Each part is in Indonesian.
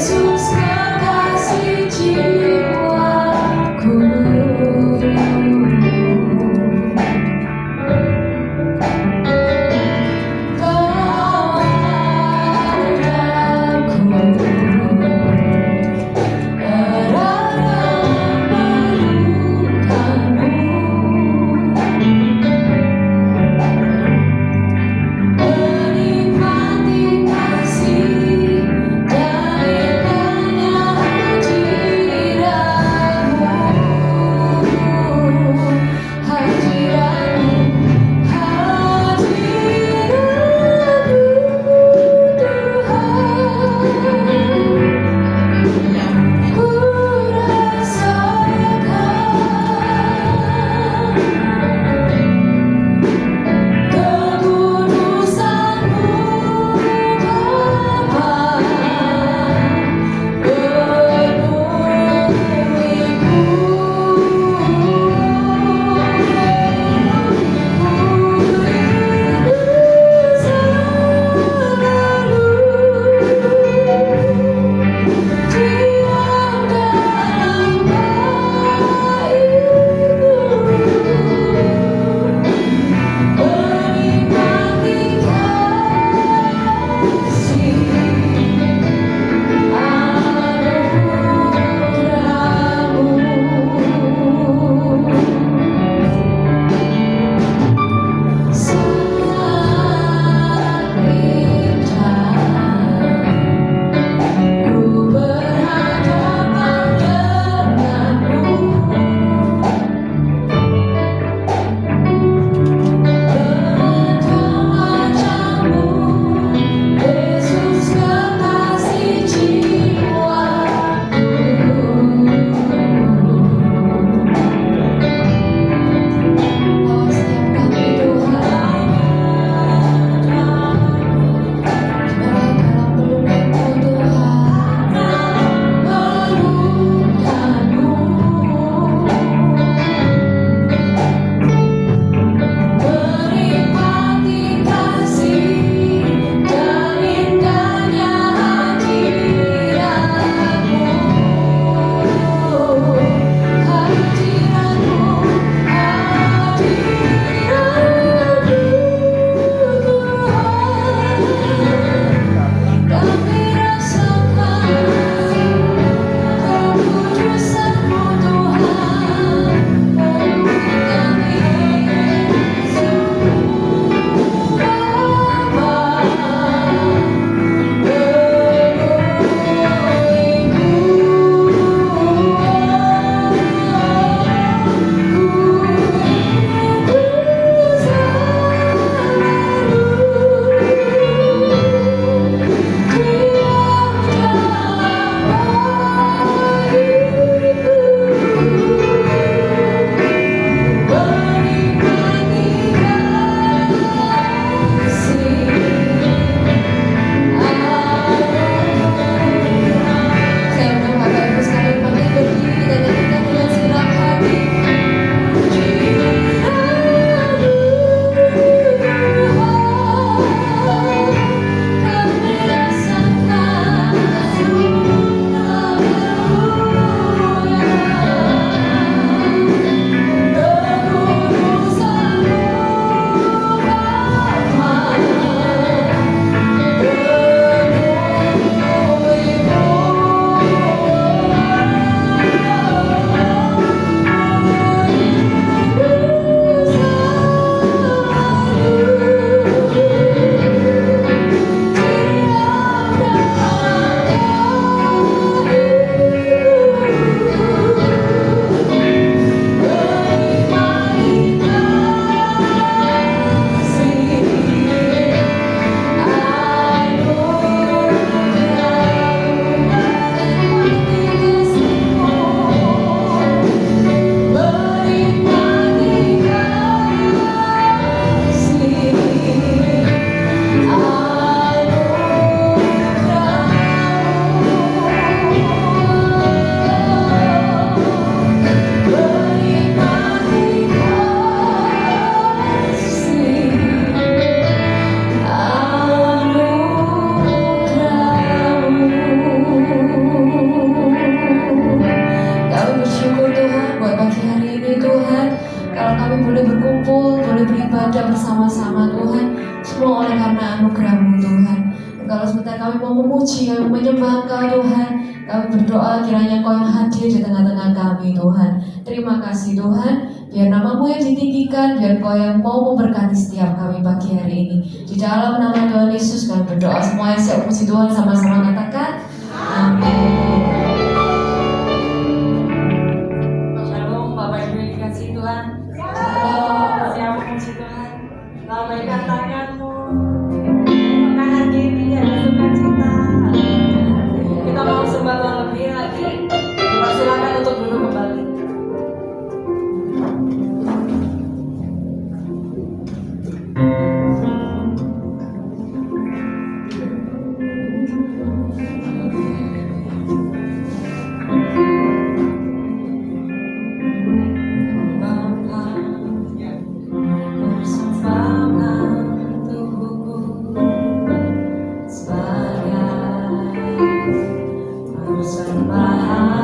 Yesus kekasih jiwaku. Menikmati kasih dari bersama-sama Tuhan, semua oleh karena anugerah-Mu Tuhan. Kalau sebentar kami mau memuji, kami menyembah Engkau Tuhan, kami berdoa kiranya Engkau yang hadir di tengah-tengah kami Tuhan. Terima kasih Tuhan, biar nama-Mu yang ditinggikan, biar Engkau yang mau memberkati setiap kami pagi hari ini. Di dalam nama Tuhan Yesus kami berdoa, semua yang siap puji Tuhan sama-sama katakan amin. Shalom Bapak Ibu yang dikasihi Tuhan. Shalom. Siap memuji Tuhan. Lambaikan tanganmu, kanan kiri ada sukacita. Kita mau sembah Tuhan lebih lagi. Silakan untuk duduk kembali. Persembahkan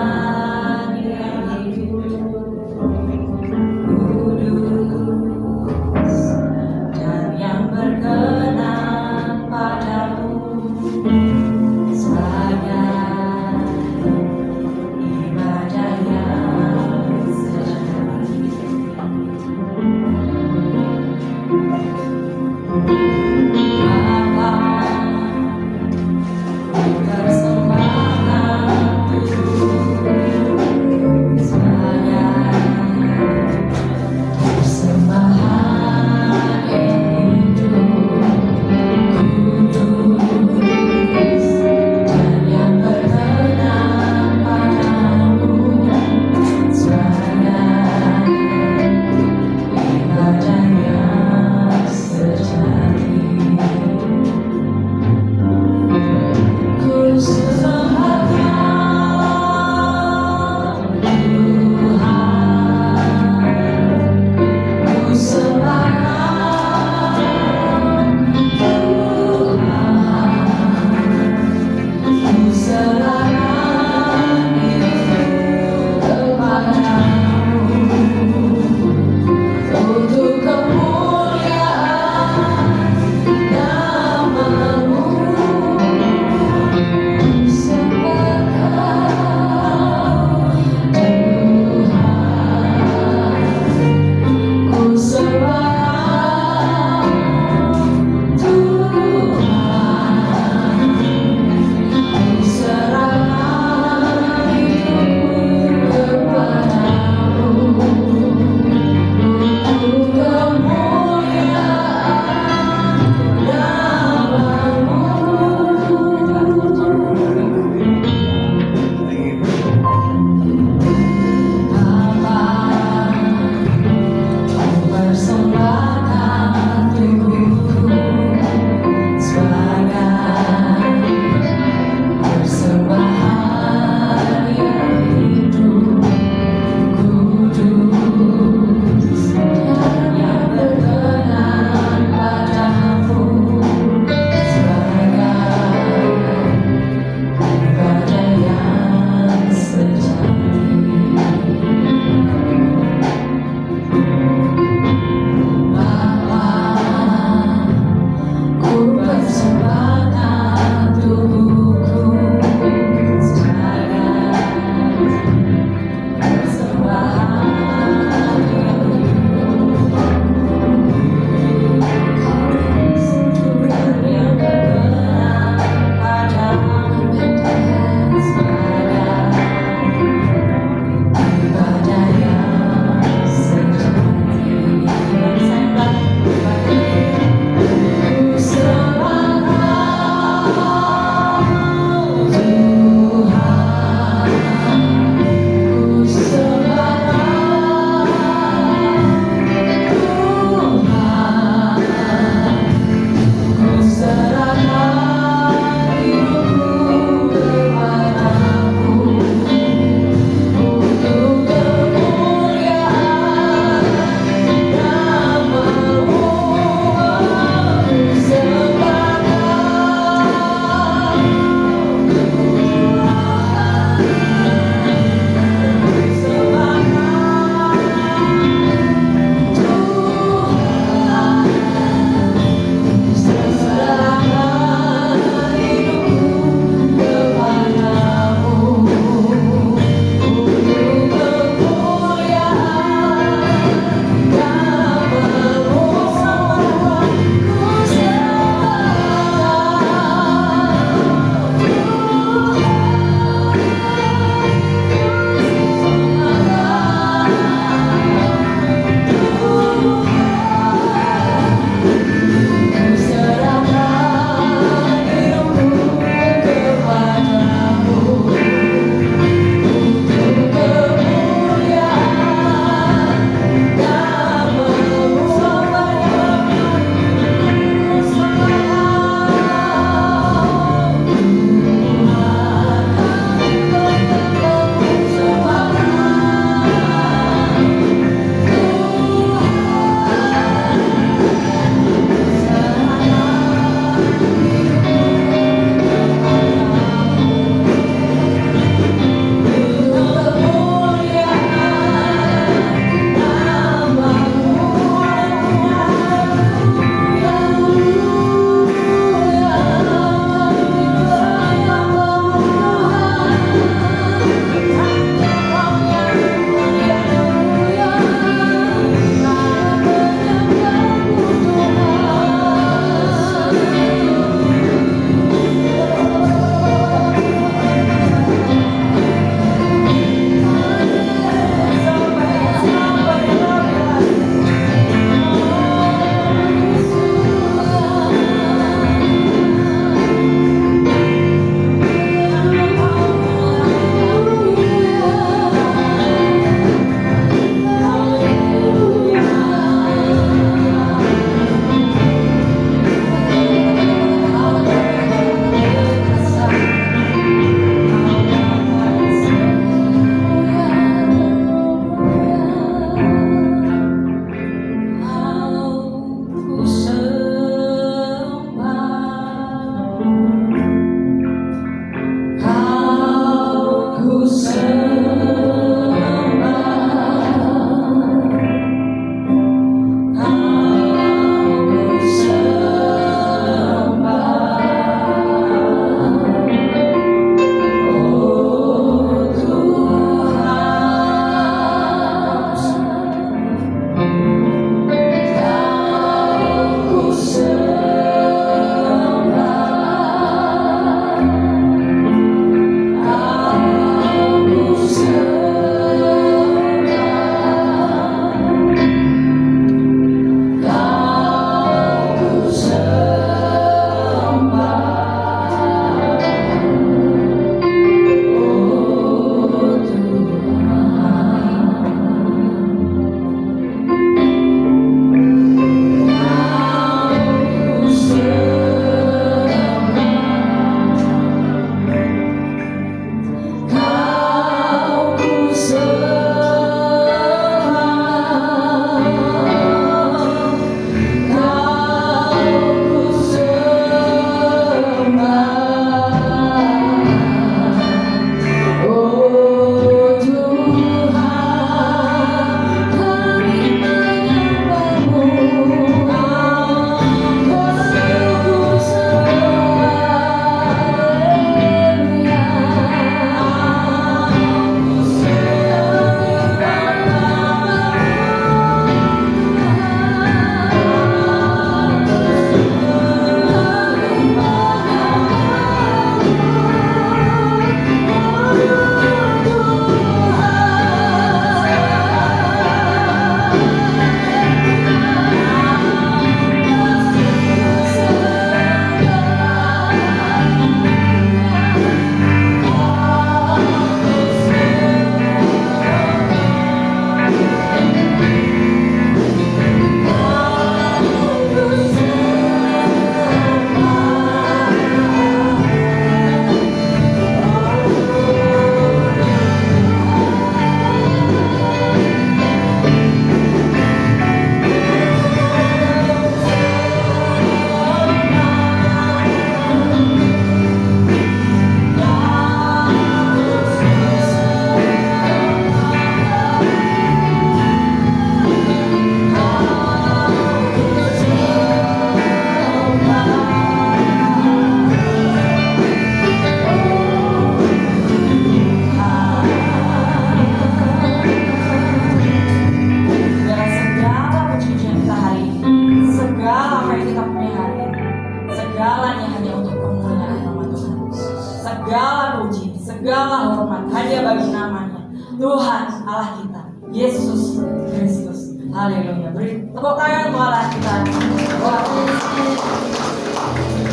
segala hormat hanya bagi namanya, Tuhan Allah kita, Yesus Kristus. Haleluya. Beri tepuk tangan buat Allah kita.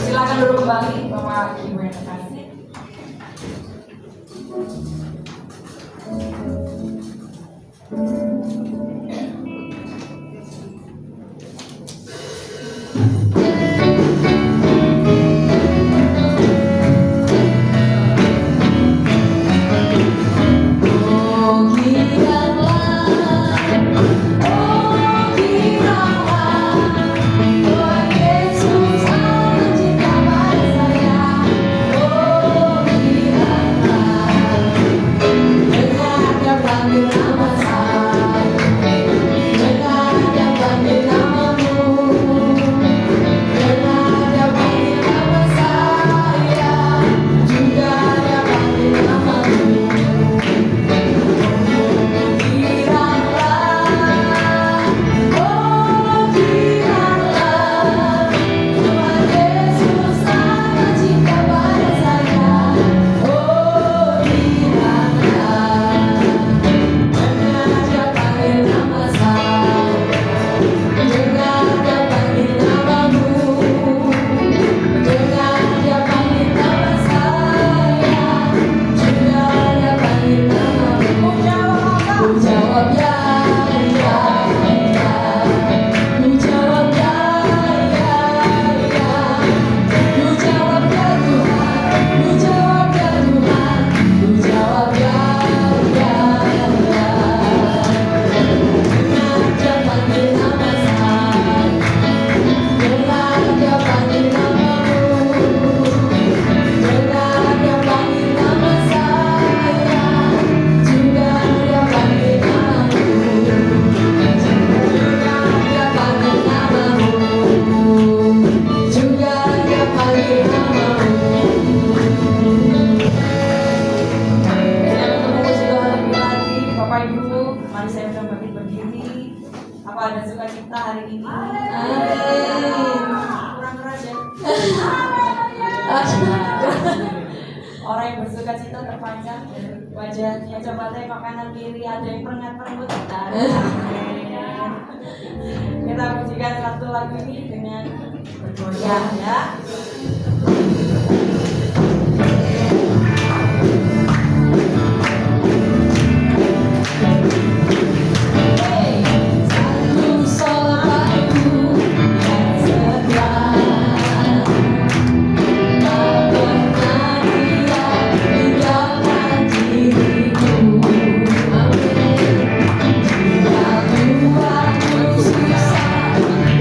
Silakan duduk kembali Bapak Ibu yang terkasih. Orang yang bersuka cita terpanjang wajahnya. Coba tengok kanan kiri, ada yang perengat-perengut. Kita pujikan satu lagu ini dengan bergoyang ya.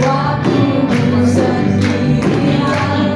Waktu sendirian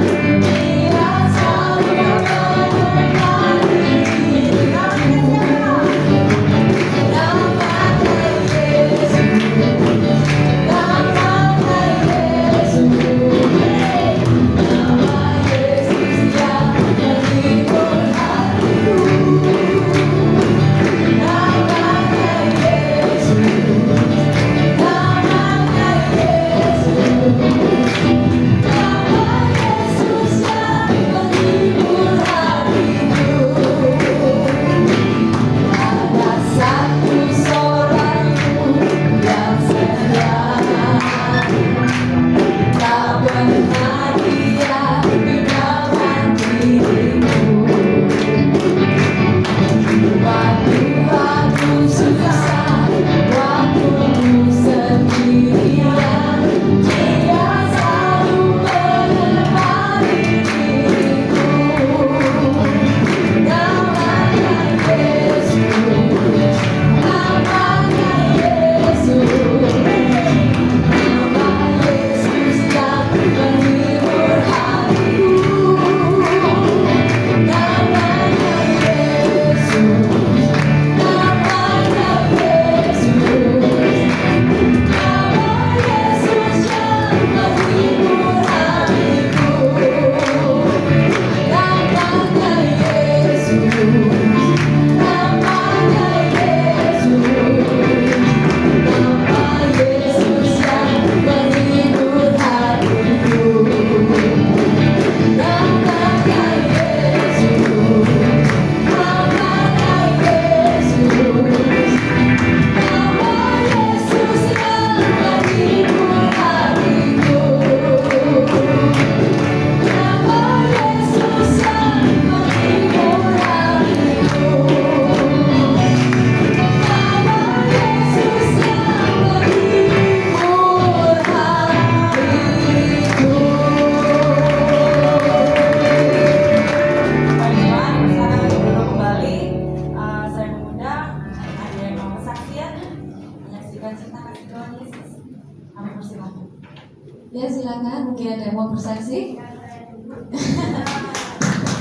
Ya silakan, mungkin ada yang mau bersaksi.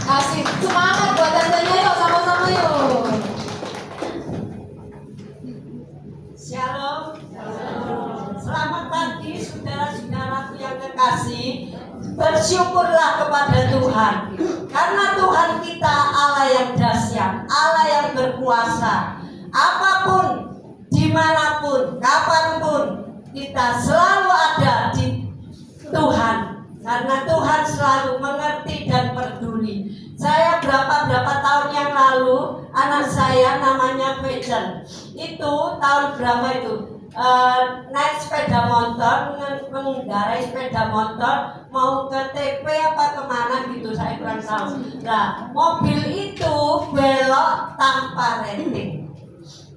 Kasih semangat buat tantenya yuk, sama-sama yuk. Shalom. Selamat pagi saudara-saudaraku yang kekasih. Bersyukurlah kepada Tuhan. Karena Tuhan kita Allah yang dahsyat, Allah yang berkuasa. Apapun, dimanapun, kapanpun, kita selalu ada di Tuhan. Karena Tuhan selalu mengerti dan peduli. Saya berapa tahun yang lalu, anak saya namanya Fejan. Itu tahun berapa itu? Naik sepeda motor, mengendarai sepeda motor, mau ke TP apa kemana gitu, saya kurang tahu. Nah, mobil itu belok tanpa rating.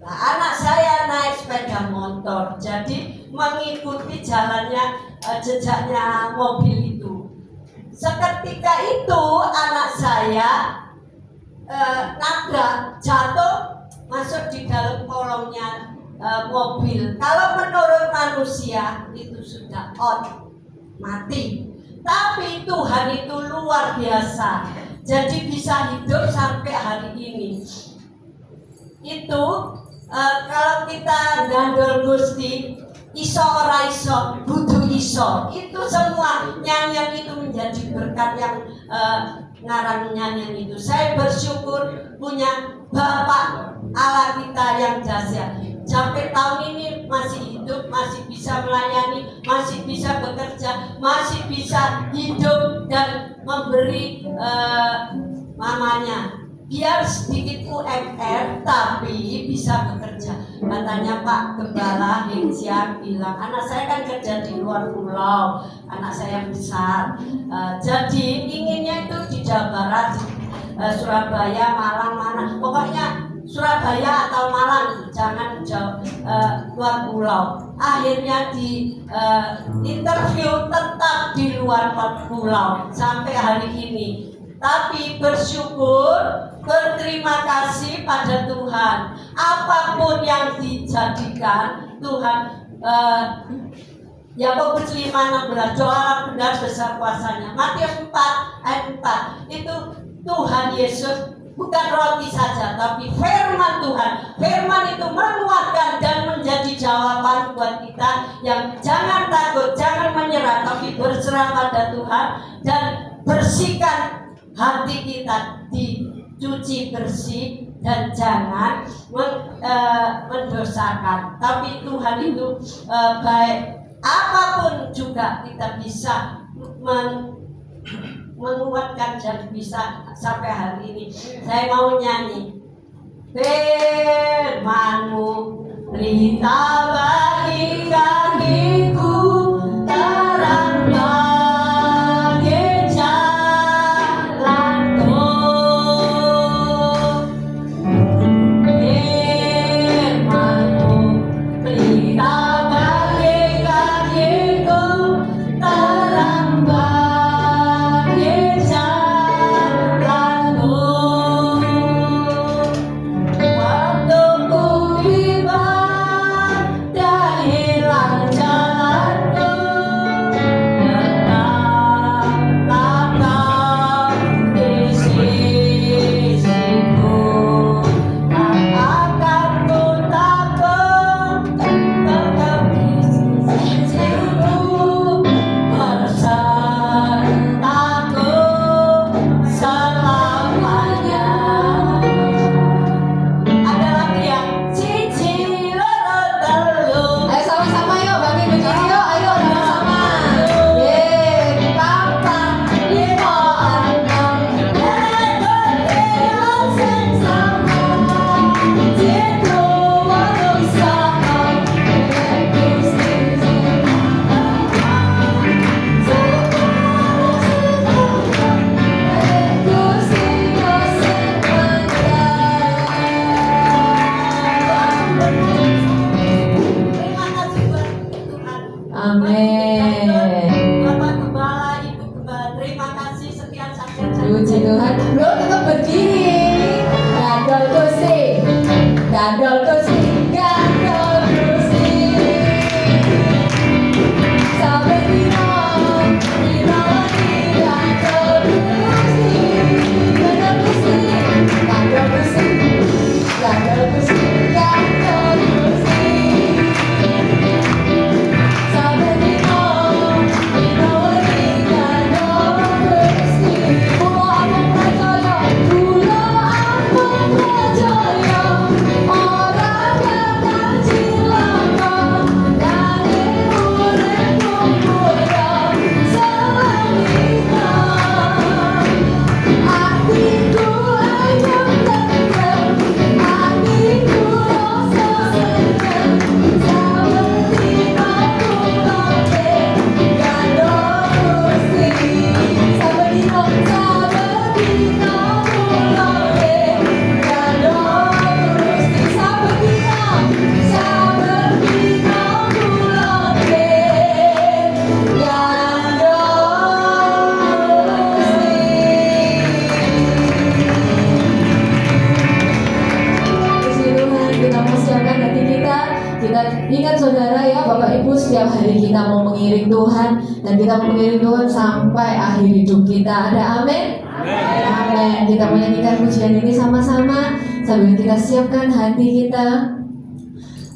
Nah, anak saya naik sepeda motor, jadi mengikuti jalannya, jejaknya mobil itu. Seketika itu anak saya nabrak, jatuh, masuk di dalam kolongnya mobil. Kalau menurut manusia itu sudah out, mati. Tapi Tuhan itu luar biasa. Jadi bisa hidup sampai hari ini. Itu kalau kita gandol Gusti, iso ora iso, butuh iso. Itu semua nyanyian itu menjadi berkat yang ngarang nyanyian itu. Saya bersyukur punya Bapak Allah kita yang dahsyat. Sampai tahun ini masih hidup, masih bisa melayani, masih bisa bekerja, masih bisa hidup dan memberi mamanya. Biar sedikit UMR tapi bisa bekerja. Katanya Pak Gembala Hengsian bilang, anak saya kan kerja di luar pulau, anak saya besar. Jadi inginnya itu di Jawa Barat, Surabaya, Malang, mana. Pokoknya Surabaya atau Malang, jangan jauh luar pulau. Akhirnya di interview tetap di luar pulau sampai hari ini. Tapi bersyukur, berterima kasih pada Tuhan. Apapun yang dijadikan Tuhan, Yakobus 5:16, doa benar besar kuasanya. Matius 4:4 itu Tuhan Yesus bukan roti saja, tapi firman Tuhan. Firman itu menguatkan dan menjadi jawaban buat kita yang jangan takut, jangan menyerah, tapi berserah pada Tuhan dan bersihkan hati kita, dicuci bersih dan jangan mendosakan. Tapi Tuhan itu baik. Apapun juga kita bisa menguatkan dan bisa sampai hari ini. Saya mau nyanyi firman-Mu, berita bagi kakiku, terang bagi jalanku. Firman-Mu, berita bagi kakiku, terang bagi jalanku. Waktu ku ibadah hilang jalanku, tetaplah Kau di sisiku. Tak akan ku takut, tetap di sisiku, besertaku selamanya. Ada lagi ya? Cici loro telu. Ayo sama-sama yuk, bagi begini yuk, ayo sama-sama. Yeay, papa, lima, enam, Terima kasih buat Tuhan. Amin. Bapak Gembala, Ibu Gembala, terima kasih sekian saksian saya. Puji Tuhan. Bro tetap berdiri. Gandol kursi. Gandol kursi. Gandol kursi. Sampai dino Ingat saudara ya, Bapak Ibu, setiap hari kita mau mengiring Tuhan, dan kita mau mengiring Tuhan sampai akhir hidup kita. Ada amin? Amin. Kita menyanyikan pujian ini sama-sama sambil kita siapkan hati kita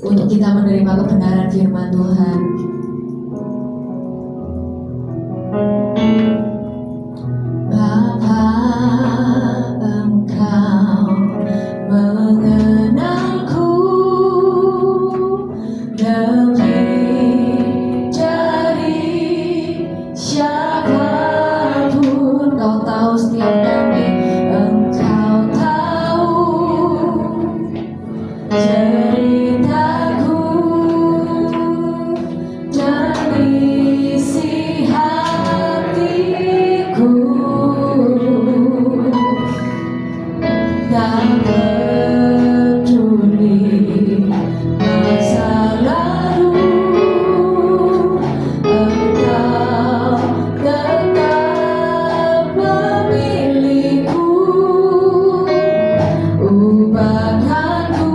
untuk kita menerima kebenaran firman Tuhan. Bapa, Engkau mengenalku lebih dari siapapun. Kau tahu setiap kami, Engkau tahu ceritaku dan isi hatiku. Tak peduli masa lalu, Engkau tetap memilihku. Ubahkanku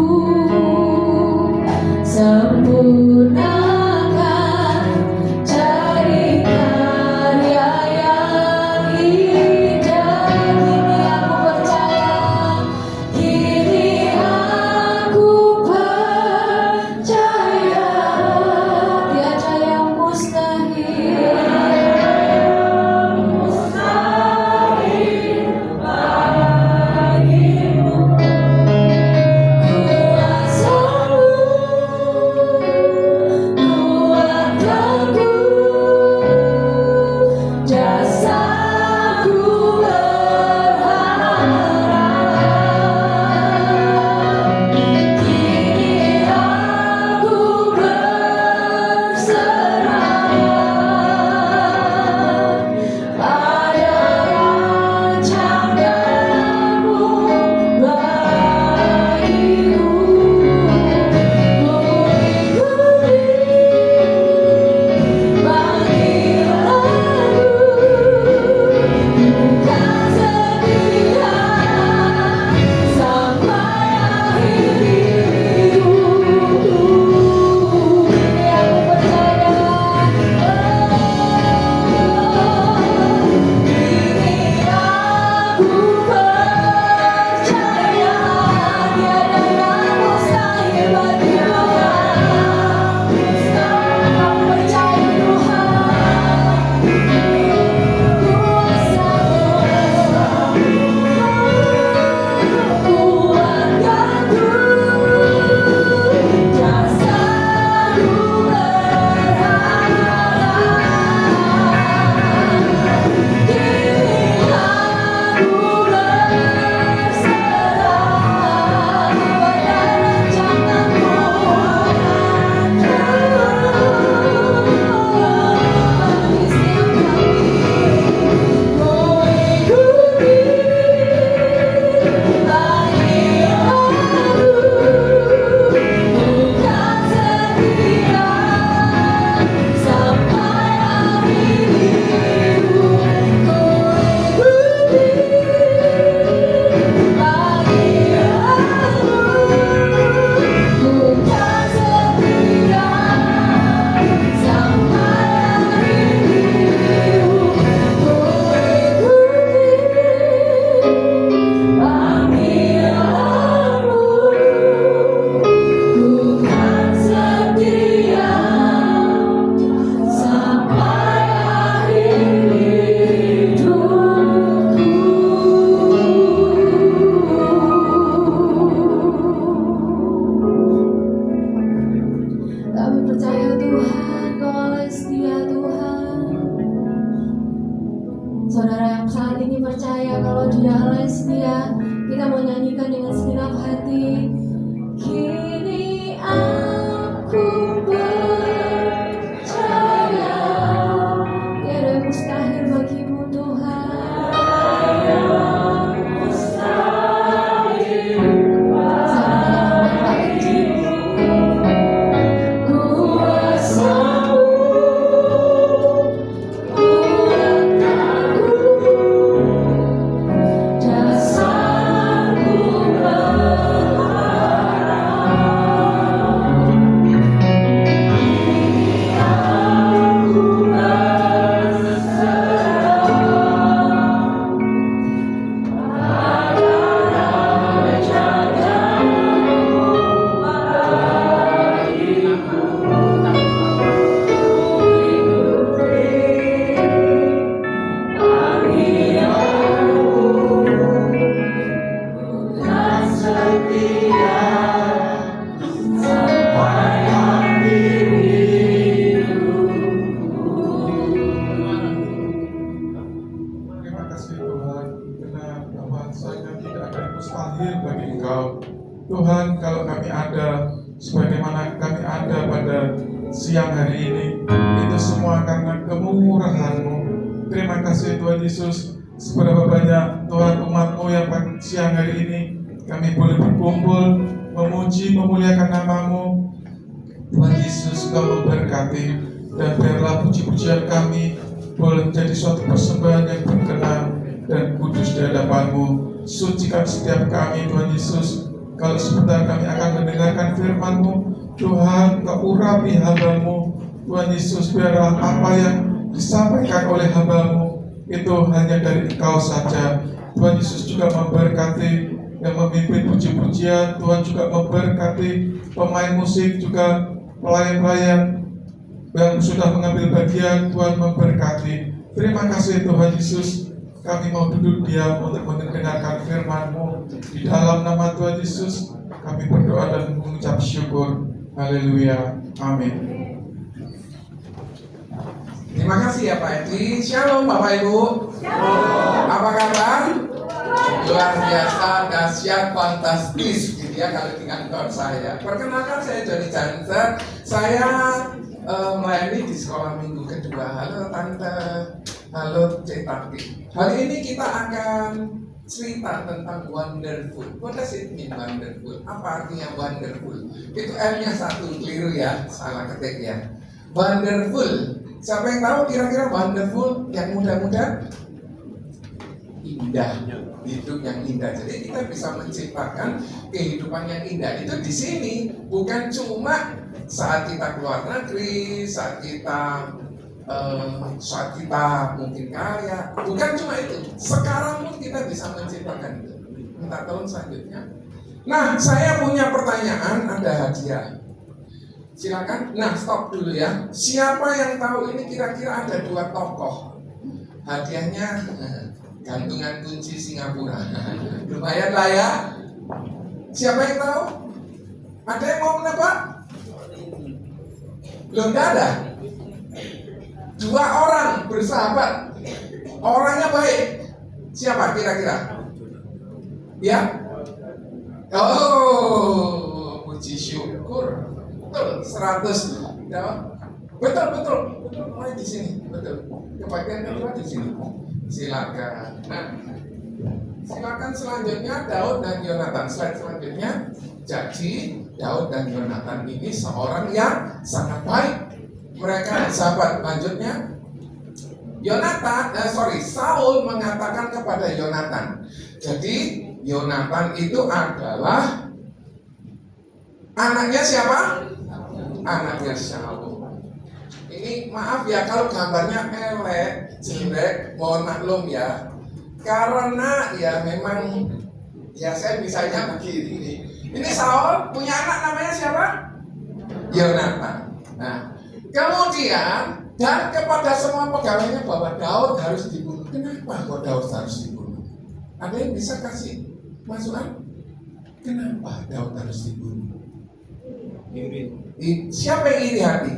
Engkau. Tuhan, kalau kami ada sebagaimana kami ada pada siang hari ini, itu semua karena kemurahan-Mu. Terima kasih Tuhan Yesus, seberapa banyak Tuhan umat-Mu yang siang hari ini kami boleh berkumpul, memuji, memuliakan nama-Mu. Tuhan Yesus, Kau memberkati, dan biarlah puji-pujian kami boleh menjadi suatu persembahan yang berkenan dan kudus di hadapan-Mu. Sucikan setiap kami Tuhan Yesus. Kalau sebentar kami akan mendengarkan firman-Mu, Tuhan, Kau urapi hamba-Mu. Tuhan Yesus, biarlah apa yang disampaikan oleh hamba-Mu itu hanya dari Engkau saja. Tuhan Yesus juga memberkati yang memimpin puji-pujian. Tuhan juga memberkati pemain musik, juga pelayan-pelayan yang sudah mengambil bagian. Tuhan memberkati. Terima kasih Tuhan Yesus. Kami mau duduk diam untuk mendengarkan firman-Mu. Di dalam nama Tuhan Yesus kami berdoa dan mengucap syukur. Haleluya. Amin. Terima kasih ya Pak Edi. Shalom Bapak Ibu. Shalom. Apa kabar? Luar biasa, dahsyat, fantastis gitu ya kalau di kantor saya. Perkenalkan, saya Johnny Jansen. Saya melayani di sekolah minggu kedua. Halo Tante, halo Cik Tati. Hari ini kita akan cerita tentang wonderful. What does it mean wonderful? Apa artinya wonderful? Itu M-nya satu, keliru ya, salah ketik ya. Wonderful. Siapa yang tahu kira-kira wonderful yang muda-muda? Indah, hidup yang indah. Jadi kita bisa menciptakan kehidupan yang indah. Itu di sini bukan cuma saat kita keluar negeri, saat kita mungkin kaya, bukan cuma itu. Sekarang pun kita bisa menciptakan itu. Minta tahun selanjutnya. Nah, saya punya pertanyaan, ada hadiah. Silakan. Nah, stop dulu ya. Siapa yang tahu ini kira-kira ada 2 tokoh? Hadiahnya gantungan kunci Singapura. Lumayan lah ya. Siapa yang tahu? Ada yang mau menebak? Belum ada. 2 orang bersahabat. Orangnya baik. Siapa kira-kira? Ya? Oh, puji syukur. Betul, 100. Betul. Mulai di sini. Betul. Kebagian kedua di sini. Silakan. Nah, silakan selanjutnya Daud dan Yonatan. Slide selanjutnya. Jadi Daud dan Yonatan ini seorang yang sangat baik. Mereka sahabat. Lanjutnya, Saul mengatakan kepada Yonatan. Jadi Yonatan itu adalah anaknya siapa? Anaknya Saul. Ini maaf ya kalau gambarnya elek, jelek, mohon maklum ya. Karena ya memang ya saya misalnya begini. Ini Saul punya anak namanya siapa? Yonatan. Nah, kemudian dan kepada semua pegawainya bahwa Daud harus dibunuh. Kenapa kok Daud harus dibunuh? Ada yang bisa kasih masukan? Kenapa Daud harus dibunuh? Siapa yang iri hati?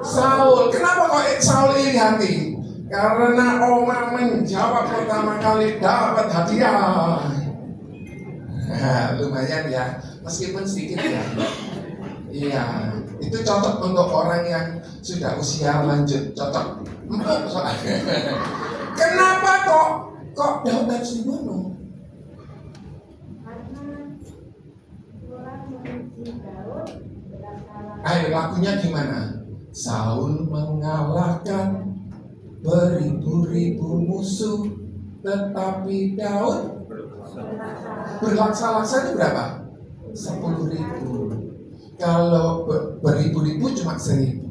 Saul. Kenapa kok Saul iri hati? Karena Oma menjawab pertama kali dapat hadiah. Nah, lumayan ya, meskipun sedikit ya. Iya, itu cocok untuk orang yang sudah usia lanjut, cocok. Empuk soalnya. Kenapa kok Daud harus dibunuh? Ayo lagunya gimana? Saul mengalahkan beribu-ribu musuh, tetapi Daud berlaksa-laksa itu berapa? 10.000. Kalau beribu-ribu cuma 1.000.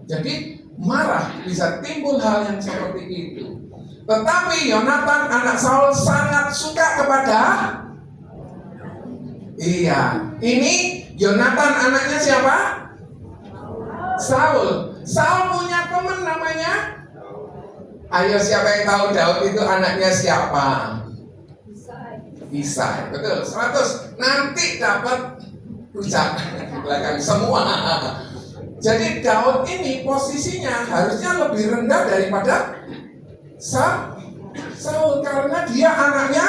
Jadi marah, bisa timbul hal yang seperti itu. Tetapi Yonatan anak Saul sangat suka kepada. Iya, ini Yonatan anaknya siapa? Saul. Saul punya teman namanya. Ayo siapa yang tahu Daud itu anaknya siapa? Isai. Betul. 100. Nanti dapat rujak di belakang semua. Jadi Daud ini posisinya harusnya lebih rendah daripada Saul karena dia anaknya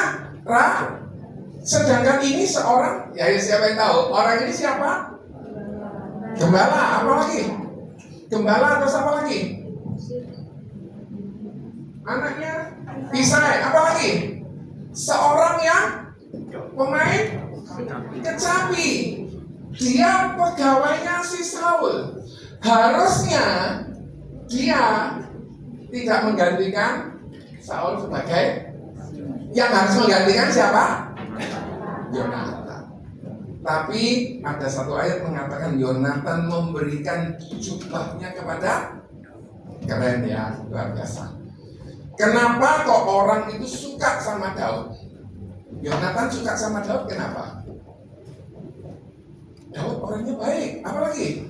Sedangkan ini seorang, ya siapa yang tahu? Orang ini siapa? Gembala, apa lagi? Gembala atau siapa lagi? Anaknya Isai, apa lagi? Seorang yang pemain kecapi. Dia pegawainya si Saul. Harusnya dia tidak menggantikan Saul sebagai, yang harus menggantikan siapa? Yonatan. Tapi ada satu ayat mengatakan Yonatan memberikan jubahnya kepada, keren ya, luar biasa. Kenapa kok orang itu suka sama Daud? Yonatan suka sama Daud kenapa? Daud orangnya baik, apalagi?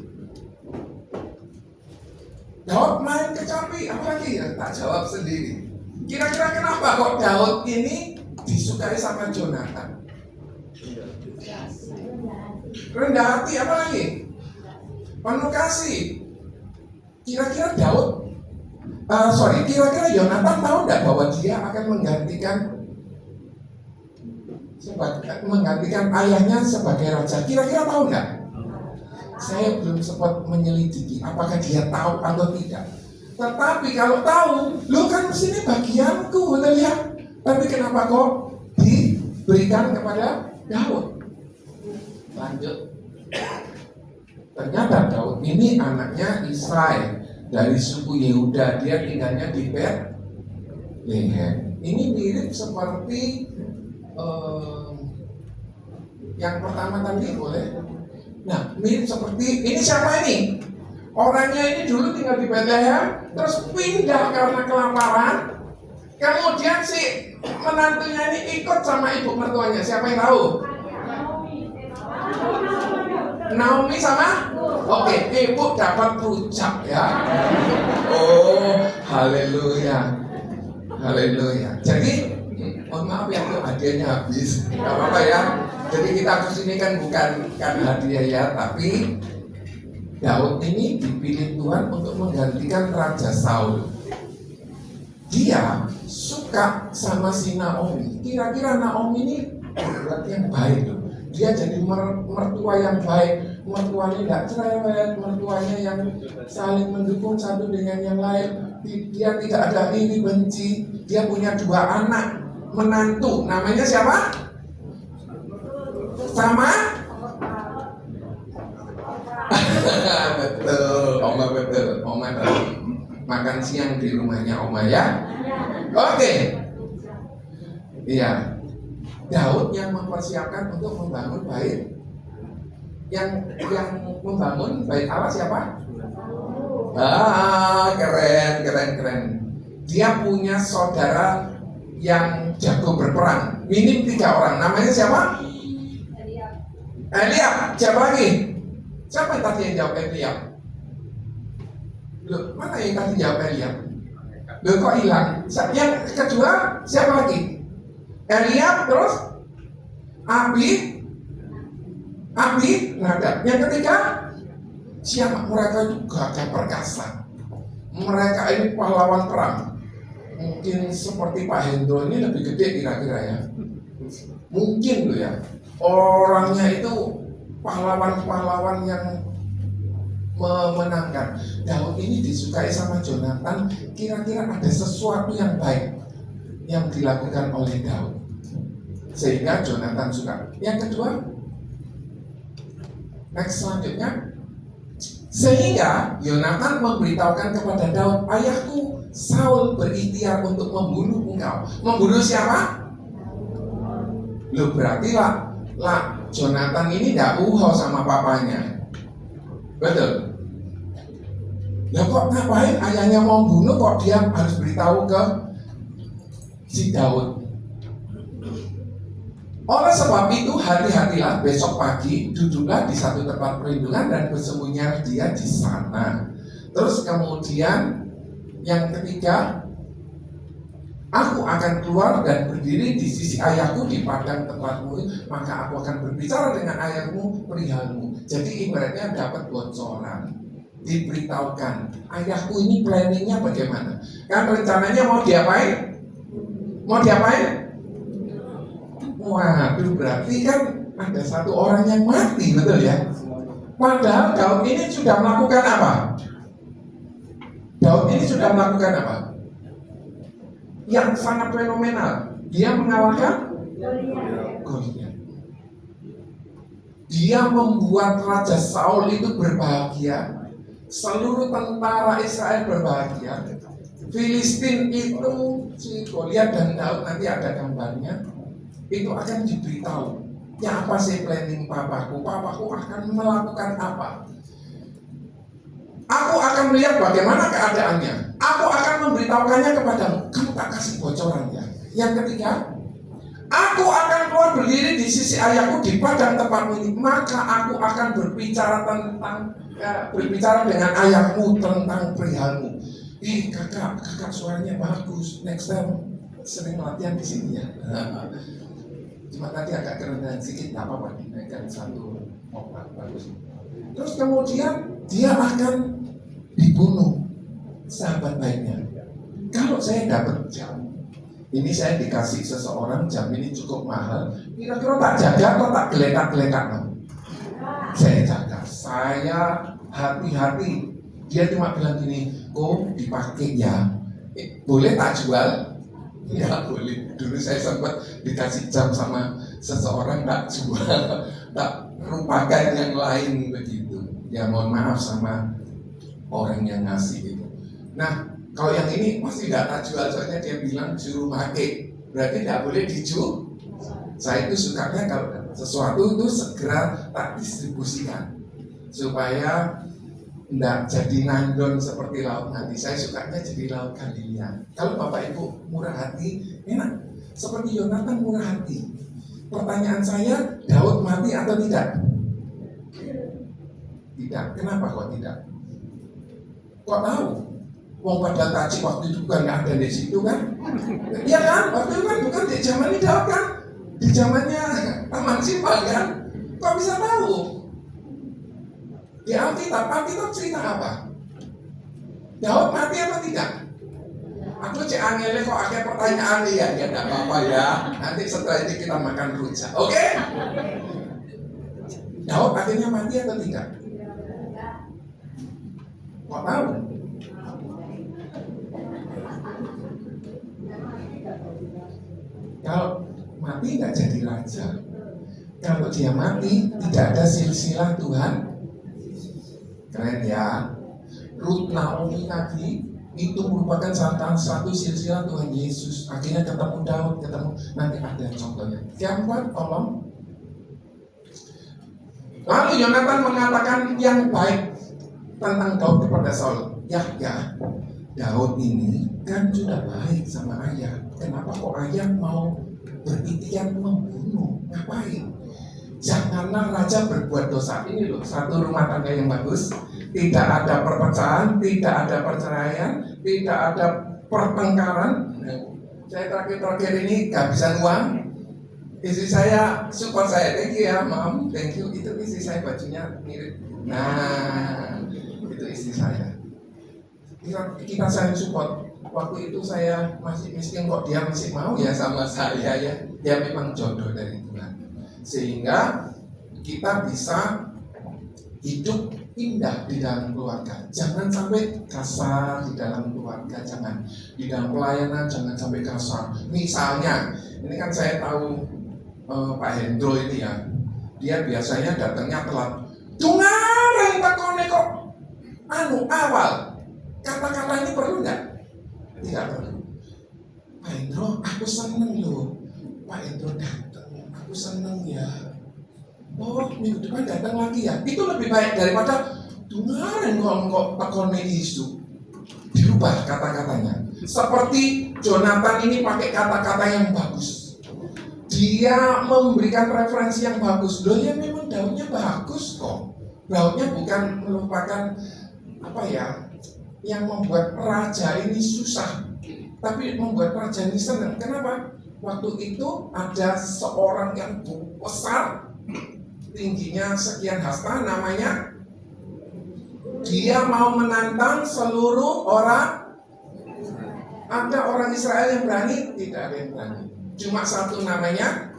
Daud main kecapi, apalagi? Tak jawab sendiri. Kira-kira kenapa kok Daud ini disukai sama Yonatan? Rendah hati, apalagi? Penuh kasih. Kira-kira Daud, kira-kira Yonatan tahu nggak bahwa dia akan menggantikan ayahnya sebagai raja? Kira-kira tahu nggak? Saya belum sempat menyelidiki apakah dia tahu atau tidak. Tetapi kalau tahu, lu kan sini bagianku, betul ya? Tapi kenapa kok diberikan kepada Daud? Lanjut. Ternyata Daud ini anaknya Isai dari suku Yehuda. Dia tinggalnya di Betlehem. Ini mirip seperti yang pertama tadi, boleh? Nah, mirip seperti ini. Siapa ini? Orangnya ini dulu tinggal di Betlehem, terus pindah karena kelaparan. Kemudian si menantunya ini ikut sama ibu mertuanya. Siapa yang tahu? Naomi sama? Oke, ibu dapat rujak ya. Oh, haleluya. Haleluya. Jadi, mohon maaf ya, tuh hadiahnya habis. Gak apa-apa ya. Jadi kita kesini kan bukan karena hadiah ya, tapi Daud ini dipilih Tuhan untuk menggantikan Raja Saul. Dia suka sama si Naomi. Kira-kira Naomi ini berarti yang baik loh. Dia jadi mertua yang baik. Mertuanya tidak cerewet, mertuanya yang saling mendukung satu dengan yang lain. Dia tidak ada iri benci. Dia punya 2 anak menantu. Namanya siapa? Sama? Betul, Oma betul. Oma tadi makan siang di rumahnya Oma ya. Oke. Iya. Daud yang mempersiapkan untuk membangun bait. Yang membangun bait Allah siapa? Keren. Dia punya saudara yang jago berperang. Minim 3 orang. Namanya siapa? Eliab. Siapa lagi? Siapa yang tadi yang jawab Eliab? Loh, mana yang tadi jawab Eliab? Loh, kok hilang? Yang kedua siapa lagi? Eliab, terus Abi, nada. Yang ketiga siapa? Mereka juga gagah perkasa. Mereka ini pahlawan perang. Mungkin seperti Pak Hendro ini lebih gede kira-kira ya. Mungkin loh ya. Orangnya itu pahlawan-pahlawan yang memenangkan. Daud ini disukai sama Yonatan. Kira-kira ada sesuatu yang baik yang dilakukan oleh Daud sehingga Yonatan suka. Yang kedua, next selanjutnya, sehingga Yonatan memberitahukan kepada Daud, ayahku Saul berikhtiar untuk membunuh engkau. Membunuh siapa? Loh, berarti lah Yonatan ini tidak uho sama papanya. Betul. Ya kok ngapain ayahnya mau bunuh, kok dia harus beritahu ke si Daud? Oleh sebab itu hati-hatilah, besok pagi duduklah di satu tempat perlindungan dan bersembunyilah dia di sana. Terus kemudian yang ketiga, aku akan keluar dan berdiri di sisi ayahku di padang tempatmu, maka aku akan berbicara dengan ayahmu perihalmu. Jadi ibaratnya dapat bocoran, diberitahukan ayahku ini planningnya bagaimana. Kan rencananya mau diapain? Waduh, berarti kan ada satu orang yang mati, betul ya? Padahal Daud ini sudah melakukan apa? Daud ini sudah melakukan apa? Yang sangat fenomenal. Dia mengalahkan Goliat. Dia membuat Raja Saul itu berbahagia. Seluruh tentara Israel berbahagia. Filistin itu, si Goliat dan Daud, nanti ada gambarnya, itu akan diberitahu. Ya apa sih planning papaku? Papaku akan melakukan apa? Aku akan melihat bagaimana keadaannya. Aku akan memberitahukannya kepadamu. Kamu tak kasih bocoran ya. Yang ketiga, aku akan keluar berdiri di sisi ayahku di padang tempatmu ini. Maka aku akan berbicara dengan ayahmu tentang perihalmu. Kakak suaranya bagus. Next time sering latihan di sini ya. Cuma tadi agak kerendahan sedikit, tak apa-apa, dinaikkan satu obat bagus. Terus kemudian dia akan dibunuh, sahabat baiknya. Kalau saya dapat jam, ini saya dikasih seseorang, jam ini cukup mahal, kira-kira tak jaga atau tak geletak-geletak? Saya jaga, saya hati-hati. Dia cuma bilang gini, kok dipakai ya, boleh tak jual? Ya boleh. Dulu saya sempat dikasih jam sama seseorang, tak jual, tak rupakan yang lain begitu. Ya mohon maaf sama orang yang ngasih itu. Nah kalau yang ini pasti tidak tak jual, soalnya dia bilang suruh pakai, berarti tidak boleh dijual. Saya itu sukanya kalau sesuatu itu segera tak distribusikan supaya tidak jadi nandon seperti laut nanti. Saya sukanya jadi laut Galilea. Kalau Bapak Ibu murah hati, enak. Seperti Yonatan murah hati. Pertanyaan saya, Daud mati atau tidak? Tidak. Kenapa kok tidak? Kok tahu? Wong pada taji waktu itu bukan ada di situ kan? Iya kan? Waktu itu kan bukan di zaman ini Daud kan? Di zamannya Taman Simpang kan? Kok bisa tahu? Di Alkitab cerita apa? Daud mati apa tidak? Aku cek angele kok ada pertanyaan ya tidak apa-apa ya. Nanti setelah ini kita makan rujak, oke? Daud akhirnya mati atau tidak? Kok tahu? Kalau mati nggak jadi raja. Kalau dia mati tidak ada silsilah Tuhan. Keren ya. Ruth Naomi tadi itu merupakan satu silsilah Tuhan Yesus. Akhirnya ketemu Daud, nanti ada contohnya. Yang kuat tolong. Lalu Yonatan mengatakan yang baik tentang Daud kepada Saul. Ya, Daud ini kan sudah baik sama ayah. Kenapa kok ayah mau berikhtiar membunuh? Ngapain? Janganlah raja berbuat dosa. Ini loh, satu rumah tangga yang bagus. Tidak ada perpecahan, tidak ada perceraian, tidak ada pertengkaran. Saya terakhir ini kehabisan uang. Istri saya support saya, thank you ya Mam, thank you. Itu istri saya bajunya mirip. Nah, itu istri saya. Kita saling support. Waktu itu saya masih miskin kok dia masih mau ya sama saya ya. Dia memang jodoh dari Tuhan. Sehingga kita bisa hidup indah di dalam keluarga. Jangan sampai kasar di dalam keluarga, jangan. Di dalam pelayanan jangan sampai kasar. Misalnya, ini kan saya tahu Pak Hendro ini ya, dia biasanya datangnya telat. Tungarang takone kok awal. Kata-kata ini perlu nggak? Tidak perlu. Pak Hendro, aku seneng loh. Pak Hendro datang, aku seneng ya. Oh, minggu depan datang lagi ya. Itu lebih baik daripada dengarin kok takone isu. Dirubah kata-katanya. Seperti Jonathan ini pakai kata-kata yang bagus. Dia memberikan referensi yang bagus. Loh ya memang daunnya bagus kok. Daunnya bukan merupakan apa ya, yang membuat raja ini susah, tapi membuat raja ini senang. Kenapa? Waktu itu ada seorang yang besar, tingginya sekian hasta, namanya. Dia mau menantang seluruh orang. Ada orang Israel yang berani? Tidak ada yang berani. Cuma satu namanya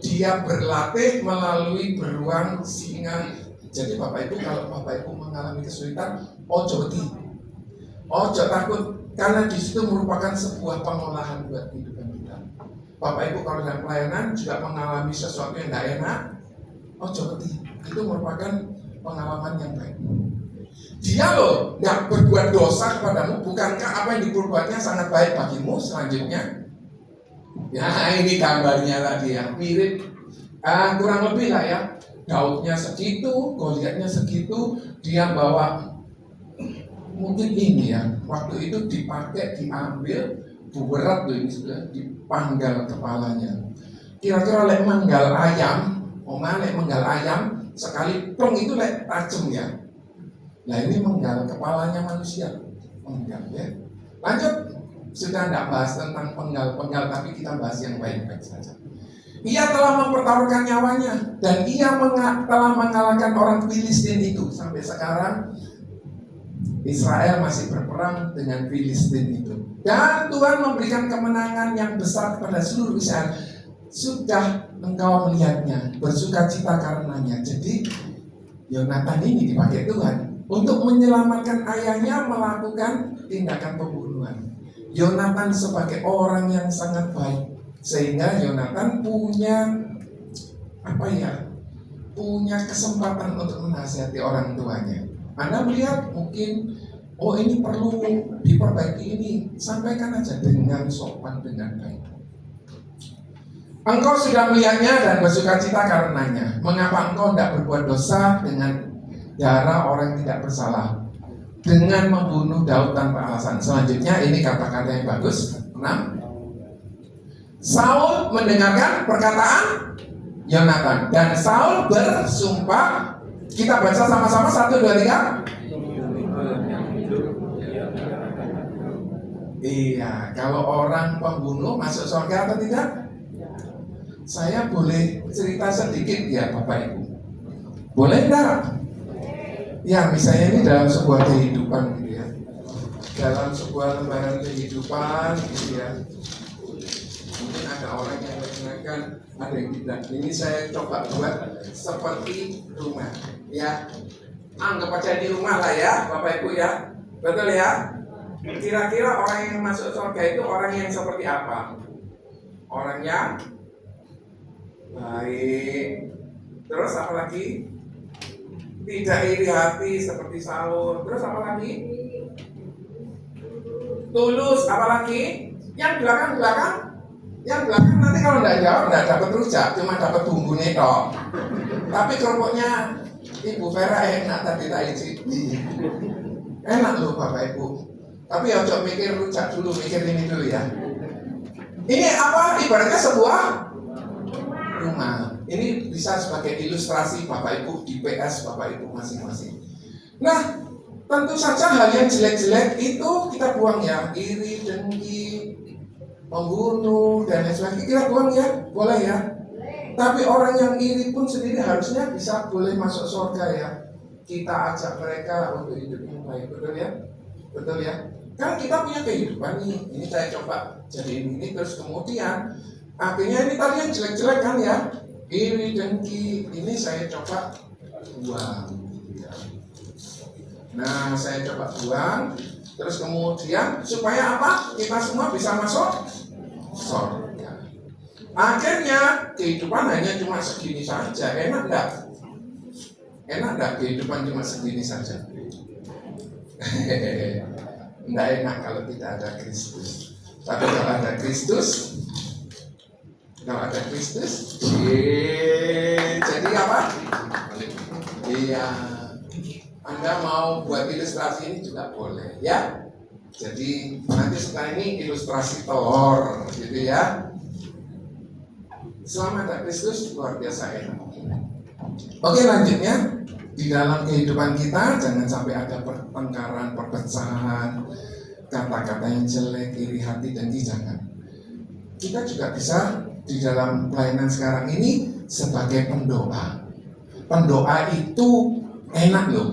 dia berlatih melalui beruang singa. Jadi Bapak Ibu, kalau Bapak Ibu mengalami kesulitan, ojo wedi, ojo takut, karena di situ merupakan sebuah pengolahan buat kehidupan kita. Bapak Ibu kalau dalam pelayanan juga mengalami sesuatu yang tidak enak, ojo wedi, itu merupakan pengalaman yang baik. Dia loh yang berbuat dosa kepadamu, bukankah apa yang diperbuatnya sangat baik bagimu? Selanjutnya, ya ini gambarnya tadi ya, mirip, kurang lebih lah ya. Daudnya segitu, Goliatnya segitu, dia bawa mungkin ini ya, waktu itu dipakai, diambil, berat tuh ini sudah dipanggal kepalanya. Kira-kira lek menggal ayam, lek menggal ayam sekali plong itu lek tajam ya. Nah ini menggal kepalanya manusia, menggal ya. Lanjut, sudah tidak bahas tentang penggal-penggal, tapi kita bahas yang baik-baik saja. Ia telah mempertaruhkan nyawanya dan ia telah mengalahkan orang Filistin itu. Sampai sekarang Israel masih berperang dengan Filistin itu. Dan Tuhan memberikan kemenangan yang besar kepada seluruh Israel. Sudah engkau melihatnya, bersukacita karenanya. Jadi Yonatan ini dipakai Tuhan untuk menyelamatkan ayahnya melakukan tindakan pembunuhan. Yonatan sebagai orang yang sangat baik, sehingga Yonatan punya punya kesempatan untuk menasihati orang tuanya. Anda melihat mungkin, oh ini perlu diperbaiki ini, sampaikan aja dengan sopan, dengan baik. Engkau sudah melihatnya dan bersukacita karenanya. Mengapa engkau tidak berbuat dosa dengan darah orang yang tidak bersalah, dengan membunuh Daud tanpa alasan? Selanjutnya ini kata-kata yang bagus. 6. Saul mendengarkan perkataan Yonatan dan Saul bersumpah. Kita baca sama-sama 1, 2, 3. Iya, kalau orang pembunuh masuk surga atau tidak? Saya boleh cerita sedikit ya Bapak Ibu? Boleh enggak? Ya misalnya ini dalam sebuah kehidupan gitu ya, dalam sebuah lembaran kehidupan gitu ya. Mungkin ada orang yang menyenangkan, ada yang tidak. Ini saya coba buat seperti rumah ya. Anggap aja di rumah lah ya Bapak Ibu ya. Betul ya? Kira-kira orang yang masuk surga itu orang yang seperti apa? Orang yang baik. Terus apa lagi? Tidak iri hati seperti Saul. Terus apa lagi? Tulus. Apa lagi? Yang belakang? Yang belakang nanti kalau tidak jawab tidak dapat rujak, cuma dapat bumbunya toh. Tapi kerupuknya Ibu Vera enak tadi tak icipi. Enak loh Bapak Ibu. Tapi ya coba mikir rujak dulu, mikir ini dulu ya. Ini apa? Ibaratnya sebuah rumah. Ini bisa sebagai ilustrasi Bapak Ibu di PS Bapak Ibu masing-masing. Nah, tentu saja hal yang jelek-jelek itu kita buang ya. Iri, dengki, membunuh dan lain sebagainya kita buang ya, boleh ya. Tapi orang yang iri pun sendiri harusnya bisa boleh masuk surga ya. Kita ajak mereka untuk hidup yang baik, betul ya? Betul ya? Kan kita punya kehidupan nih. Ini saya coba jadiin ini terus kemudian akhirnya ini tadi yang jelek-jelek kan ya. Iri, dengki, ini saya coba buang. Nah, saya coba buang. Terus kemudian supaya apa? Kita semua bisa masuk surga. Akhirnya kehidupan hanya cuma segini saja. Enak enggak? Enak enggak kehidupan cuma segini saja? Enggak enak kalau tidak ada Kristus. Tapi kalau ada Kristus, jadi apa? Iya. Anda mau buat ilustrasi ini juga boleh ya. Jadi nanti setelah ini ilustrasi telur gitu ya. Selama ada Kristus luar biasa enak. Oke, lanjutnya di dalam kehidupan kita jangan sampai ada pertengkaran, perpecahan, kata-kata yang jelek, iri hati dan jangan. Kita juga bisa di dalam pelayanan sekarang ini sebagai pendoa. Pendoa itu enak loh.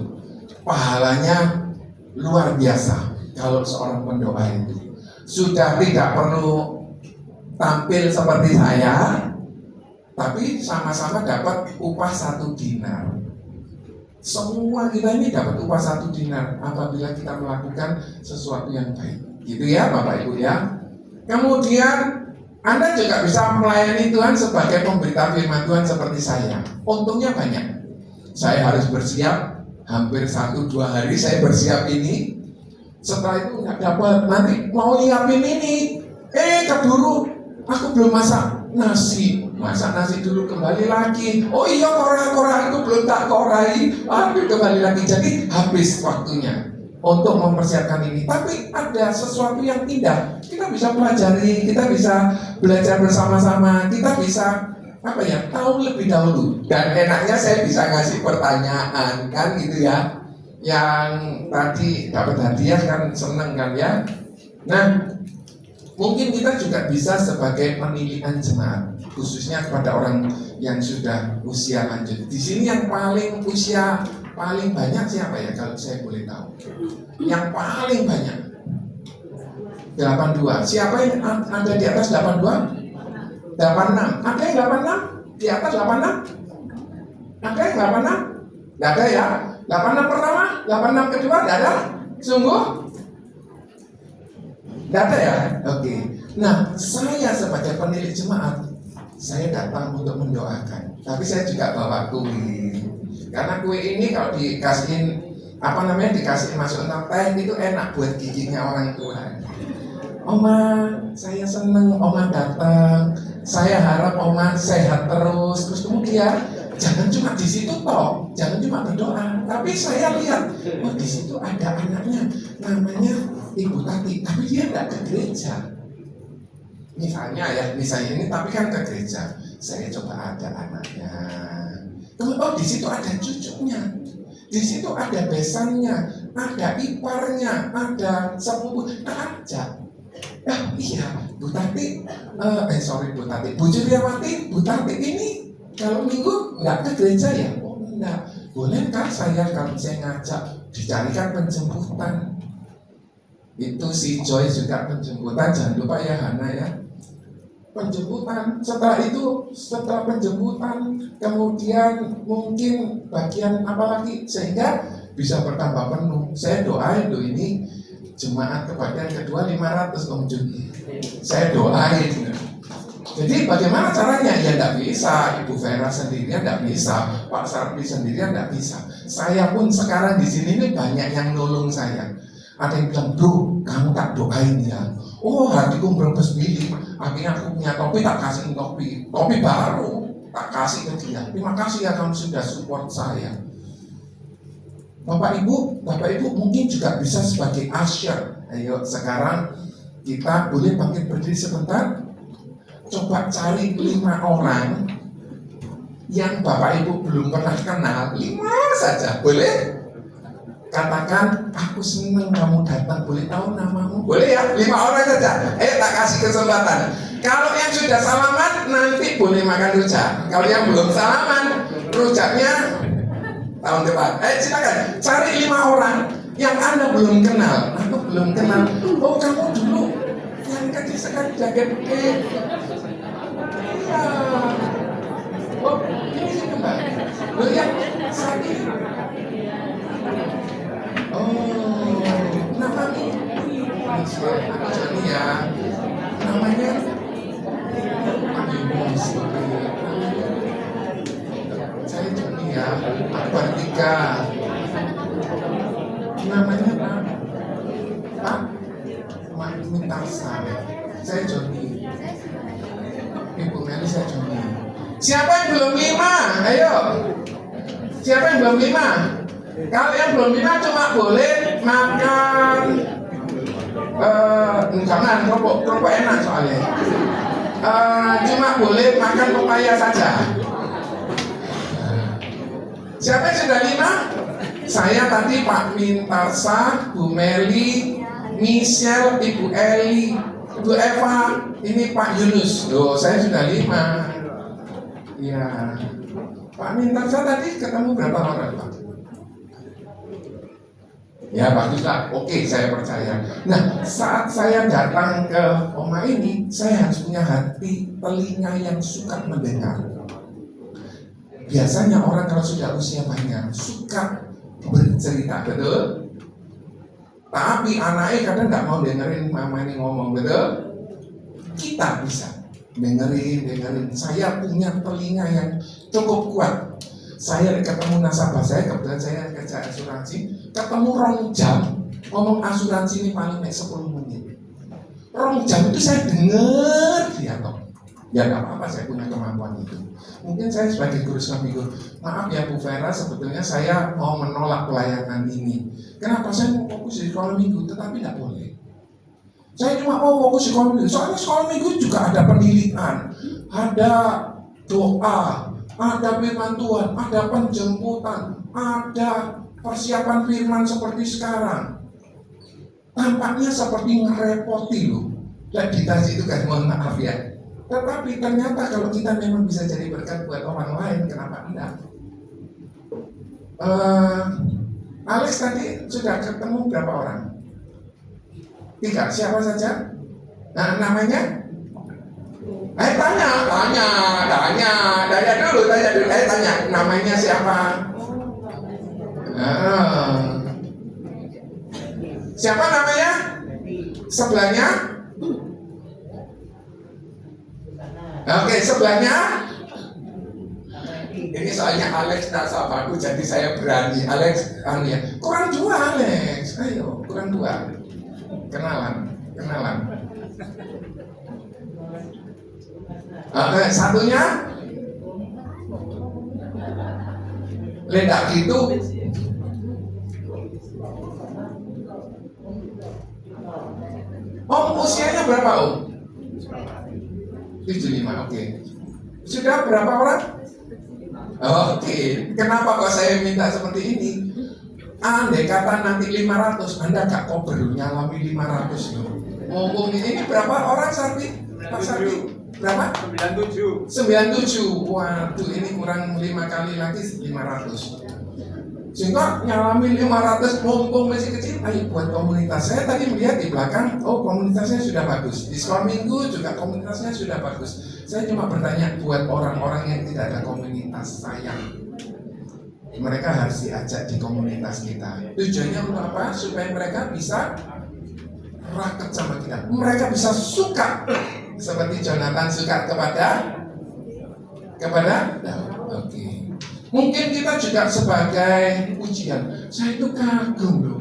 Pahalanya luar biasa kalau seorang pendoa itu sudah tidak perlu tampil seperti saya, tapi sama-sama dapat upah 1 dinar. Semua kita ini dapat upah 1 dinar apabila kita melakukan sesuatu yang baik. Gitu ya Bapak Ibu ya. Kemudian Anda juga bisa melayani Tuhan sebagai pemberita firman Tuhan seperti saya. Untungnya banyak. Saya harus bersiap hampir 1-2 hari saya bersiap ini. Setelah itu nggak dapat, nanti mau nyiapin ini, keburu aku belum masak nasi dulu, kembali lagi. Oh iya, korah itu belum tak korai, aduh kembali lagi. Jadi habis waktunya untuk mempersiapkan ini. Tapi ada sesuatu yang indah. Kita bisa pelajari, kita bisa belajar bersama-sama, kita bisa tahu lebih dahulu. Dan enaknya saya bisa ngasih pertanyaan kan gitu ya. Yang tadi dapat hadiah kan seneng kan ya. Nah, mungkin kita juga bisa sebagai penilihan jemaat, khususnya kepada orang yang sudah usia lanjut. Di sini yang usia paling banyak siapa ya kalau saya boleh tahu? Yang paling banyak 82. Siapa yang ada di atas 82? 86. Ada yang 86? Di atas 86? Ada yang 86? Tidak ada ya? 86 pertama, 86 kedua, tidak ada? Sungguh? Tidak ada ya? Oke. Nah, saya sebagai penilik jemaat, saya datang untuk mendoakan. Tapi saya juga bawa kue. Karena kue ini kalau dikasihin dikasih masuk teh itu enak buat giginya orang tua. Oma, saya seneng Oma datang. Saya harap Oma sehat terus. Terus kemudian jangan cuma di situ toh, jangan cuma berdoa. Tapi saya lihat, di situ ada anaknya, namanya Ibu Tati, tapi dia tidak ke gereja. Misalnya ini, tapi kan ke gereja. Saya coba ada anaknya. Di situ ada cucunya, di situ ada besannya, ada iparnya, ada sepupu, ajak. Iya, Bu Tati, Bu Tati, Bu Juliawati, Bu Tati ini kalau minggu nggak ke gereja ya? Oh enggak, bolehkah kalau saya ngajak dicarikan penjemputan? Itu si Joy juga penjemputan, jangan lupa ya Hana ya. Penjemputan, setelah penjemputan, kemudian mungkin bagian apa lagi sehingga bisa bertambah penuh. Saya doain loh ini jemaat kebagian kedua 500 Om Juni. Saya doain. Jadi bagaimana caranya? Ya tidak bisa. Ibu Vera sendirian tidak bisa. Pak Sarpi sendirian tidak bisa. Saya pun sekarang di sini ini banyak yang nolong saya. Ada yang bilang, bro, kamu tak doain ya. Oh, hatiku berebes pilih. Akhirnya aku punya topi, tak kasih topi baru, tak kasih ke dia. Terima kasih ya kamu sudah support saya. Bapak Ibu mungkin juga bisa sebagai usher. Ayo sekarang kita boleh bangkit berdiri sebentar. Coba cari 5 orang yang Bapak Ibu belum pernah kenal, 5 saja, boleh? Katakan, aku senang kamu datang, boleh tahu namamu? Boleh ya, 5 orang saja. Tak kasih kesempatan. Kalau yang sudah salaman, nanti boleh makan rujak. Kalau yang belum salaman, rujaknya tahun depan. Silakan, cari 5 orang yang Anda belum kenal. Aku belum kenal. Oh, kamu dulu yang kecil sekali jaket putih. Oh, ini sih Mbak. Loh ya, saya. Oh, namamu? Aku Joni ya. Namanya saya Joni ya. Aku bertiga. Namanya Pak Mintarsa. Saya Joni. Ibu Meli saya Joni. Siapa yang belum 5? Ayo. Siapa yang belum 5? Kalau yang belum 5 cuma boleh makan jangan kerupuk enak soalnya. Cuma boleh makan pepaya saja. Siapa yang sudah 5? Saya tadi Pak Mintarsa, Bu Meli, Michelle, Ibu Eli, Ibu Eva, ini Pak Yunus. Loh, saya sudah 5. Ya, Pak Mintarsa tadi ketemu berapa orang Pak? Ya baguslah, oke saya percaya. Nah saat saya datang ke Oma ini, saya harus punya hati telinga yang suka mendengar. Biasanya orang kalau sudah usia banyak suka bercerita, betul? Tapi anaknya kadang nggak mau dengerin mama ini ngomong, betul? Kita bisa dengerin. Saya punya telinga yang cukup kuat. Saya ketemu nasabah saya, kebetulan saya kerja asuransi, ketemu 2 jam ngomong asuransi ini paling 10 menit. 2 jam itu saya dengar dia toh. Ya nggak apa-apa, saya punya kemampuan itu. Mungkin saya sebagai guru sekolah minggu, maaf ya Bu Vera, sebetulnya saya mau menolak pelayanan ini. Kenapa? Saya mau fokus di sekolah minggu, tetapi tidak boleh. Saya cuma mau fokus di sekolah minggu. Soalnya sekolah minggu juga ada pendidikan, ada doa, ada firman Tuhan, ada penjemputan, ada persiapan firman seperti sekarang. Tampaknya seperti ngerepoti loh. Dan dikasih itu kan, mohon maaf ya. Tetapi ternyata kalau kita memang bisa jadi berkat buat orang lain, kenapa enggak? Alex tadi sudah ketemu berapa orang? 3, siapa saja? Nah, namanya? Tanya dulu. Tanya, namanya siapa? Siapa namanya? Sebelahnya? Oke, sebelahnya? Ini soalnya Alex nasabahku, jadi saya berani. Alex, ya. Kurang 2 Alex, ayo, kurang 2. Kenalan. Oke, satunya? Ledak gitu. Usianya berapa Om? 75, oke. Sudah berapa orang? Oke, kenapa kok saya minta seperti ini? Andai kata nanti 500, Anda gak cover nyalami 500 loh. Ngomong ini berapa orang Sarpi? Pak Sarpi? Berapa? 97. Waduh, ini kurang 5 kali lagi 500. Sehingga nyalami 500 mumpung masih kecil, ayo buat komunitas. Saya tadi melihat di belakang, komunitasnya sudah bagus. Di sekolah minggu juga komunitasnya sudah bagus. Saya cuma bertanya buat orang-orang yang tidak ada komunitas, sayang. Mereka harus diajak di komunitas kita. Tujuannya untuk apa? Supaya mereka bisa raket sama kita. Mereka bisa suka seperti Jonathan suka kepada Oke. Mungkin kita juga sebagai ujian. Saya itu kagum loh.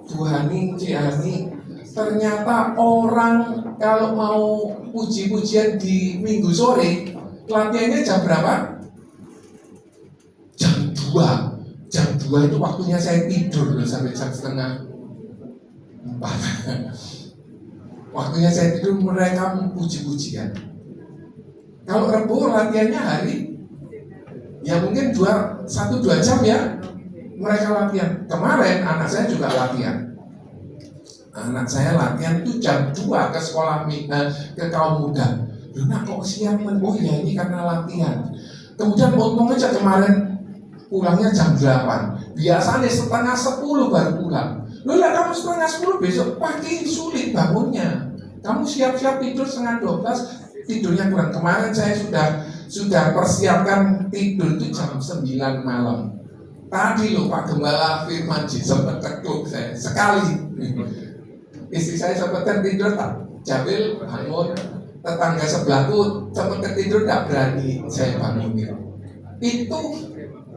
Tuhan Ciani, ternyata orang kalau mau puji-pujian di minggu sore, latihannya jam berapa? Jam 2. Jam 2 itu waktunya saya tidur loh, sampai jam 3:30. Waktunya saya tidur, mereka puji-pujian. Kalau Rebo latihannya hari, ya mungkin 1-2 jam ya. Mereka latihan. Kemarin anak saya juga latihan. Anak saya latihan itu jam 2 ke sekolah ke kaum muda. Nah kok siang? Oh ya ini karena latihan. Kemudian untung aja kemarin pulangnya jam 8. Biasanya 9:30 baru pulang. Loh lah kamu 9:30 besok pagi sulit bangunnya. Kamu siap-siap tidur 11:30, tidurnya kurang. Kemarin saya sudah persiapkan tidur itu jam 9 malam. Tadi loh Pak Gembala Firman sempat tekuk saya sekali. Istri saya sempat tidur tak Jabil bangun, tetangga sebelahku sempat tidur tak berani saya bangunin. Itu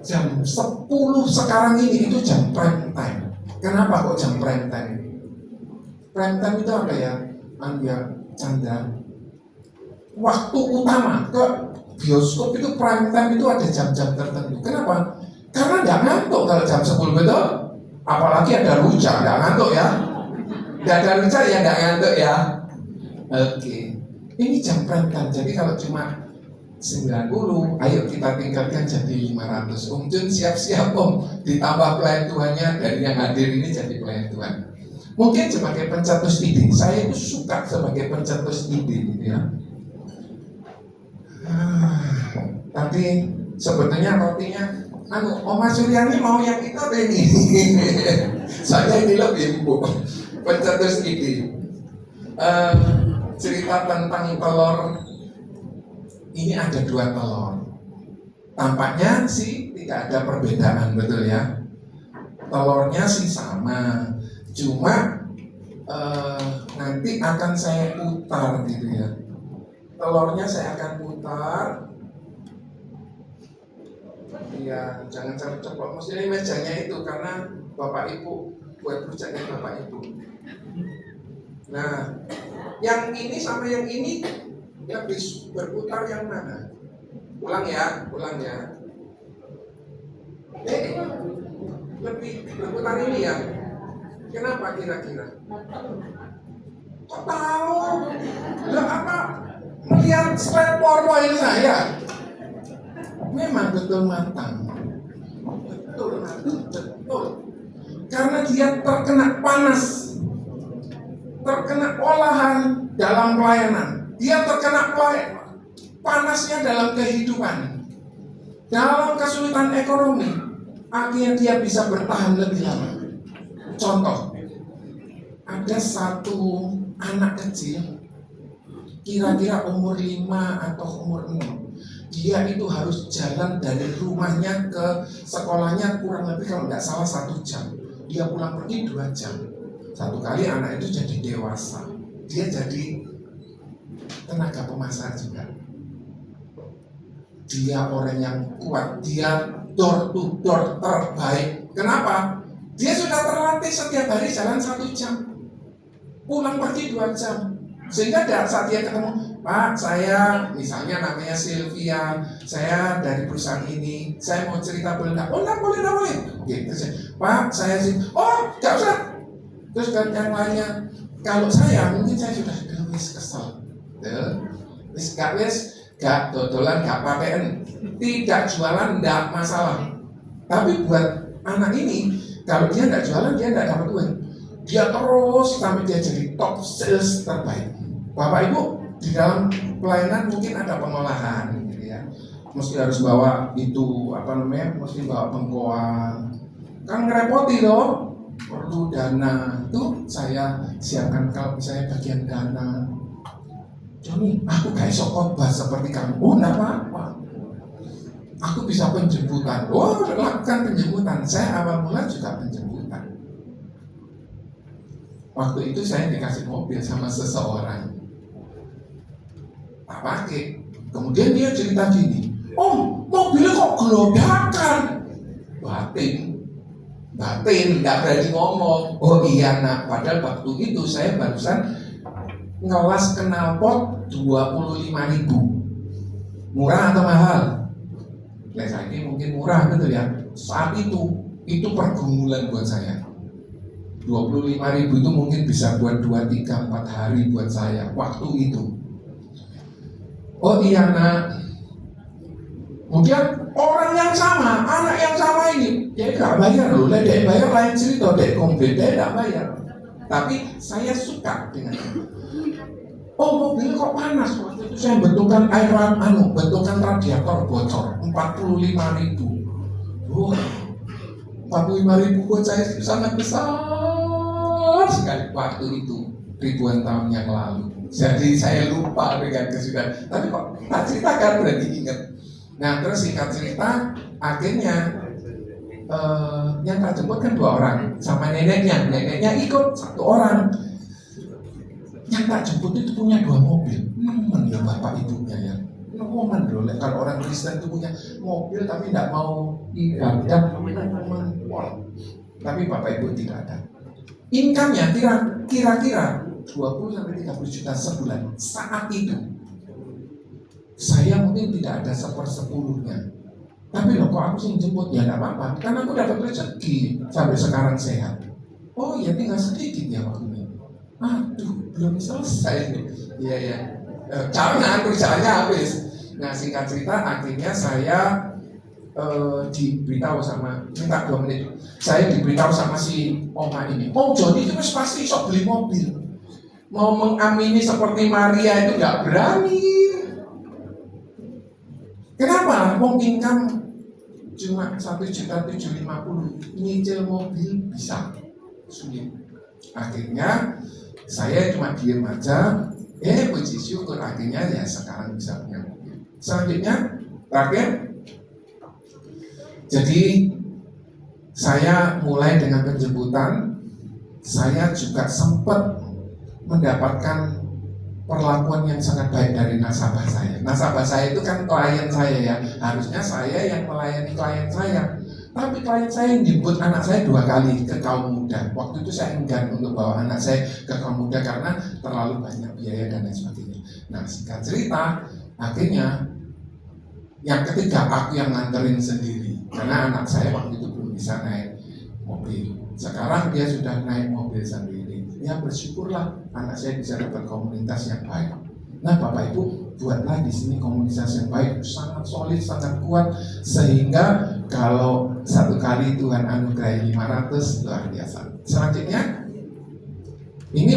jam 10 sekarang ini itu jam prime time. Kenapa kok jam prime time? Prime time itu apa ya? Chandra. Waktu utama ke bioskop itu prime time itu ada jam-jam tertentu. Kenapa? Karena nggak ngantuk kalau jam 10 betul. Apalagi ada rujak, nggak ngantuk ya. Nggak ada rujak ya nggak ngantuk ya. Oke. Ini jam prime time. Jadi kalau cuma 90, ayo kita tingkatkan jadi 500. Om Jun siap-siap Om, ditambah pelayan Tuhannya dari yang hadir ini jadi pelayan Tuhan. Mungkin sebagai pencetus ide, saya itu suka sebagai pencetus ide gitu ya. Tapi sebetulnya rotinya, Oma Suryani mau yang itu atau ini? Saya ini lebih empuk, pencetus ide. Cerita tentang telur ini ada 2 telur. Tampaknya sih tidak ada perbedaan, betul ya? Telurnya sih sama, cuma nanti akan saya putar gitu ya. Telurnya saya akan putar. Iya, jangan cepet-cepet. Mestinya mejanya itu karena Bapak Ibu buat rujaknya Bapak Ibu. Nah, yang ini sama yang ini lebih berputar yang mana? Ulang ya. Lebih berputar ini ya. Kenapa kira-kira? Kok tahu? Lah apa? Melihat slide PowerPoint saya. Memang betul matang. Betul. Karena dia terkena panas. Terkena olahan dalam pelayanan. Dia terkena panasnya dalam kehidupan. Dalam kesulitan ekonomi, akhirnya dia bisa bertahan lebih lama. Contoh, ada satu anak kecil, kira-kira umur 5 atau umur 6. Dia itu harus jalan dari rumahnya ke sekolahnya kurang lebih kalau nggak salah 1 jam. Dia pulang pergi 2 jam. Satu kali anak itu jadi dewasa. Dia jadi tenaga pemasar juga. Dia orang yang kuat. Dia door to door terbaik. Kenapa? Dia sudah terlatih setiap hari jalan 1 jam. Pulang pergi 2 jam. Sehingga saat dia ketemu, Pak, saya misalnya namanya Sylvia, saya dari perusahaan ini, saya mau cerita boleh nggak? Oh, nggak boleh. Gitu sih. Pak, saya sih, oh, nggak usah. Terus kan yang lainnya, kalau saya mungkin saya sudah kesel. Gak dodolan, gak pakaian, tidak jualan, nggak masalah. Tapi buat anak ini, kalau dia nggak jualan, dia nggak dapat uang. Dia terus sampai dia jadi top sales terbaik. Bapak Ibu di dalam pelayanan mungkin ada pengolahan, gitu ya. Mesti harus bawa itu mesti bawa bengkoang. Kan ngerepoti loh, perlu dana. Tuh saya siapkan kalau saya bagian dana. Joni, aku gak iso khotbah seperti kamu. Oh, enggak apa-apa. Aku bisa penjemputan. Oh, lakukan penjemputan. Saya awal mula juga penjemputan. Waktu itu saya dikasih mobil sama seseorang. Tak pakai. Kemudian dia cerita gini. Oh, mobilnya kok gelodakan? Batin, nggak berani ngomong. Oh iya nak, padahal waktu itu saya barusan ngelas knalpot 25.000. Murah atau mahal? Ya saya ini mungkin murah betul ya. Saat itu pergumulan buat saya. 25.000 itu mungkin bisa buat 2, 3, 4 hari buat saya waktu itu. Oh iya nak. Kemudian orang yang sama, anak yang sama ini, dia nggak bayar loh. Dia bayar lain cerita, dia komplain, dia nggak bayar. Tapi saya suka dengan itu. Oh mobil kok panas, waktu itu saya bentukan bentukan radiator bocor 45.000. Oh, 45.000 buat saya itu sangat besar sekali waktu itu, ribuan tahun yang lalu. Jadi saya lupa dengan kesudahan. Tapi kok tak ceritakan berarti ingat. Nah terus singkat cerita, akhirnya yang tak jemput kan 2 orang sama neneknya ikut 1 orang. Yang tak jemput itu punya 2 mobil. Nemen ya bapak ibunya ya. Nemen loh, kalau orang Kristen itu punya mobil tapi tidak mau ibadah, tapi bapak ibu tidak ada. Income-nya kira-kira 20-30 juta sebulan. Saat itu saya mungkin tidak ada 1/10-nya. Tapi loh kok aku sih jemput, ya tidak apa-apa, karena aku dapat rezeki sampai sekarang sehat. Oh ya tinggal sedikit ya waktunya. Aduh belum selesai nih. Iya. Jangan kerjaannya habis. Nah singkat cerita akhirnya saya diberitahu sama, minta 2 menit. Saya diberitahu sama si oma ini. Oh Joni itu pasti sok beli mobil. Mau mengamini seperti Maria itu nggak berani. Kenapa? Mungkin kan cuma 1.750.000 nyicil mobil bisa sulit. Akhirnya saya cuma diem aja. Puji syukur akhirnya ya sekarang bisa punya mobil. Selanjutnya, terakhir. Jadi saya mulai dengan penjemputan. Saya juga sempat mendapatkan perlakuan yang sangat baik dari nasabah saya. Nasabah saya itu kan klien saya ya. Harusnya saya yang melayani klien saya. Tapi klien saya yang jemput anak saya 2 kali ke kaum muda. Waktu itu saya enggan untuk bawa anak saya ke kaum muda karena terlalu banyak biaya dan lain sebagainya. Nah, singkat cerita, akhirnya yang ketiga aku yang nganterin sendiri. Karena anak saya waktu itu belum bisa naik mobil. Sekarang dia sudah naik mobil sendiri. Ya bersyukurlah anak saya bisa dapat komunitas yang baik. Nah, Bapak Ibu, buatlah di sini komunitas yang baik, sangat solid, sangat kuat, sehingga kalau satu kali Tuhan anugerahi 500 luar biasa. Selanjutnya, ini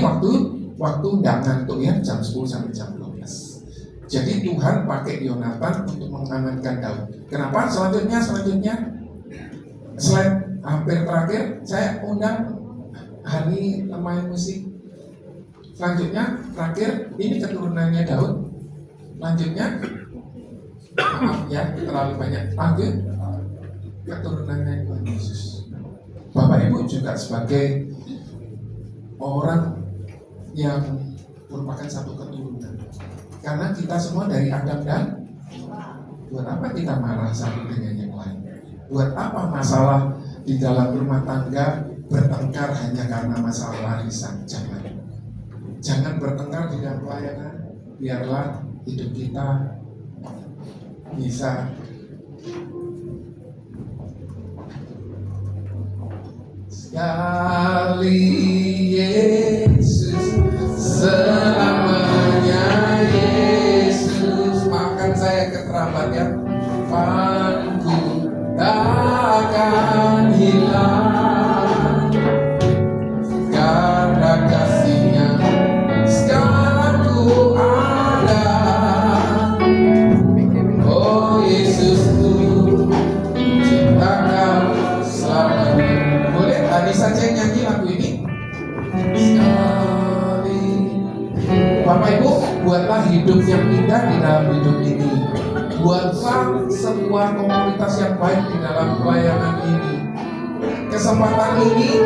waktu nggak ngantuk ya, jam 10 sampai jam 12. Jadi Tuhan pakai Yonatan untuk mengamankan Daud. Kenapa? Selanjutnya, slide hampir terakhir, saya undang Hani main musik. Selanjutnya, terakhir, ini keturunannya Daud. Lanjutnya, maaf ya, terlalu banyak. Lanjut, keturunannya Tuhan Yesus. Bapak Ibu juga sebagai orang yang merupakan satu keturunan. Karena kita semua dari Adam dan buat apa kita marah satu dengan yang lain? Buat apa masalah di dalam rumah tangga bertengkar hanya karena masalah warisan? Jangan bertengkar di dalam pelayanan. Biarlah hidup kita bisa sekali Yesus, selamanya Yesus. Maafkan saya keterlambat ya. Panku takkan hilang karena kasih-Nya sekarang ku ada. Oh Yesus, ku cinta Kau selamanya. Boleh Anissa saja yang nyanyi lagu ini sekali. Bapak Ibu, buatlah hidup yang indah di dalam hidup ini. Buatlah sebuah komunitas yang baik di dalam pelayanan ini. Kesempatan ini,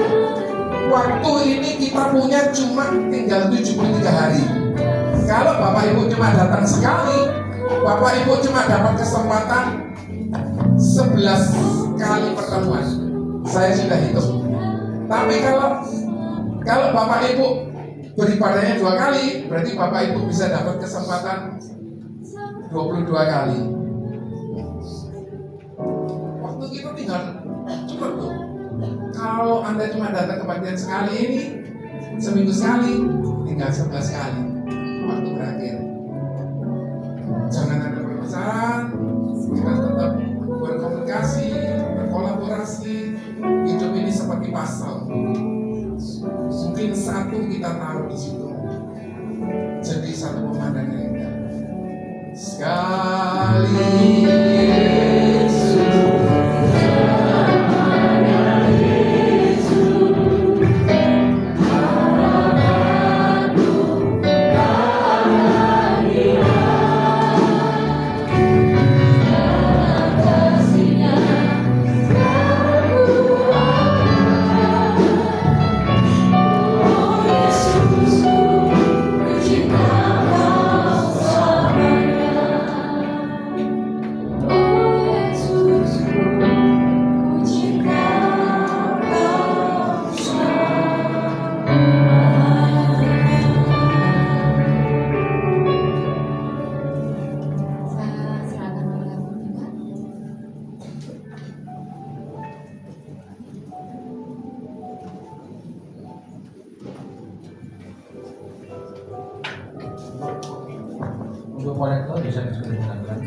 waktu ini kita punya cuma tinggal 73 hari. Kalau Bapak Ibu cuma datang sekali, Bapak Ibu cuma dapat kesempatan 11 kali pertemuan. Saya sudah hitung. Tapi kalau Bapak Ibu beribadahnya 2 kali, berarti Bapak Ibu bisa dapat kesempatan 22 kali. Waktu kita tinggal cepet tuh. Kalau Anda cuma datang kebaktian sekali ini, seminggu sekali, tinggal 11 kali. Waktu berakhir. Jangan ada permasalahan. Kita tetap berkomunikasi, berkolaborasi. Hidup ini seperti puzzle. Mungkin satu kita taruh di situ, jadi satu pemandangan yang indah. Sekali Yesus, untuk kolektor bisa diselenggarakan.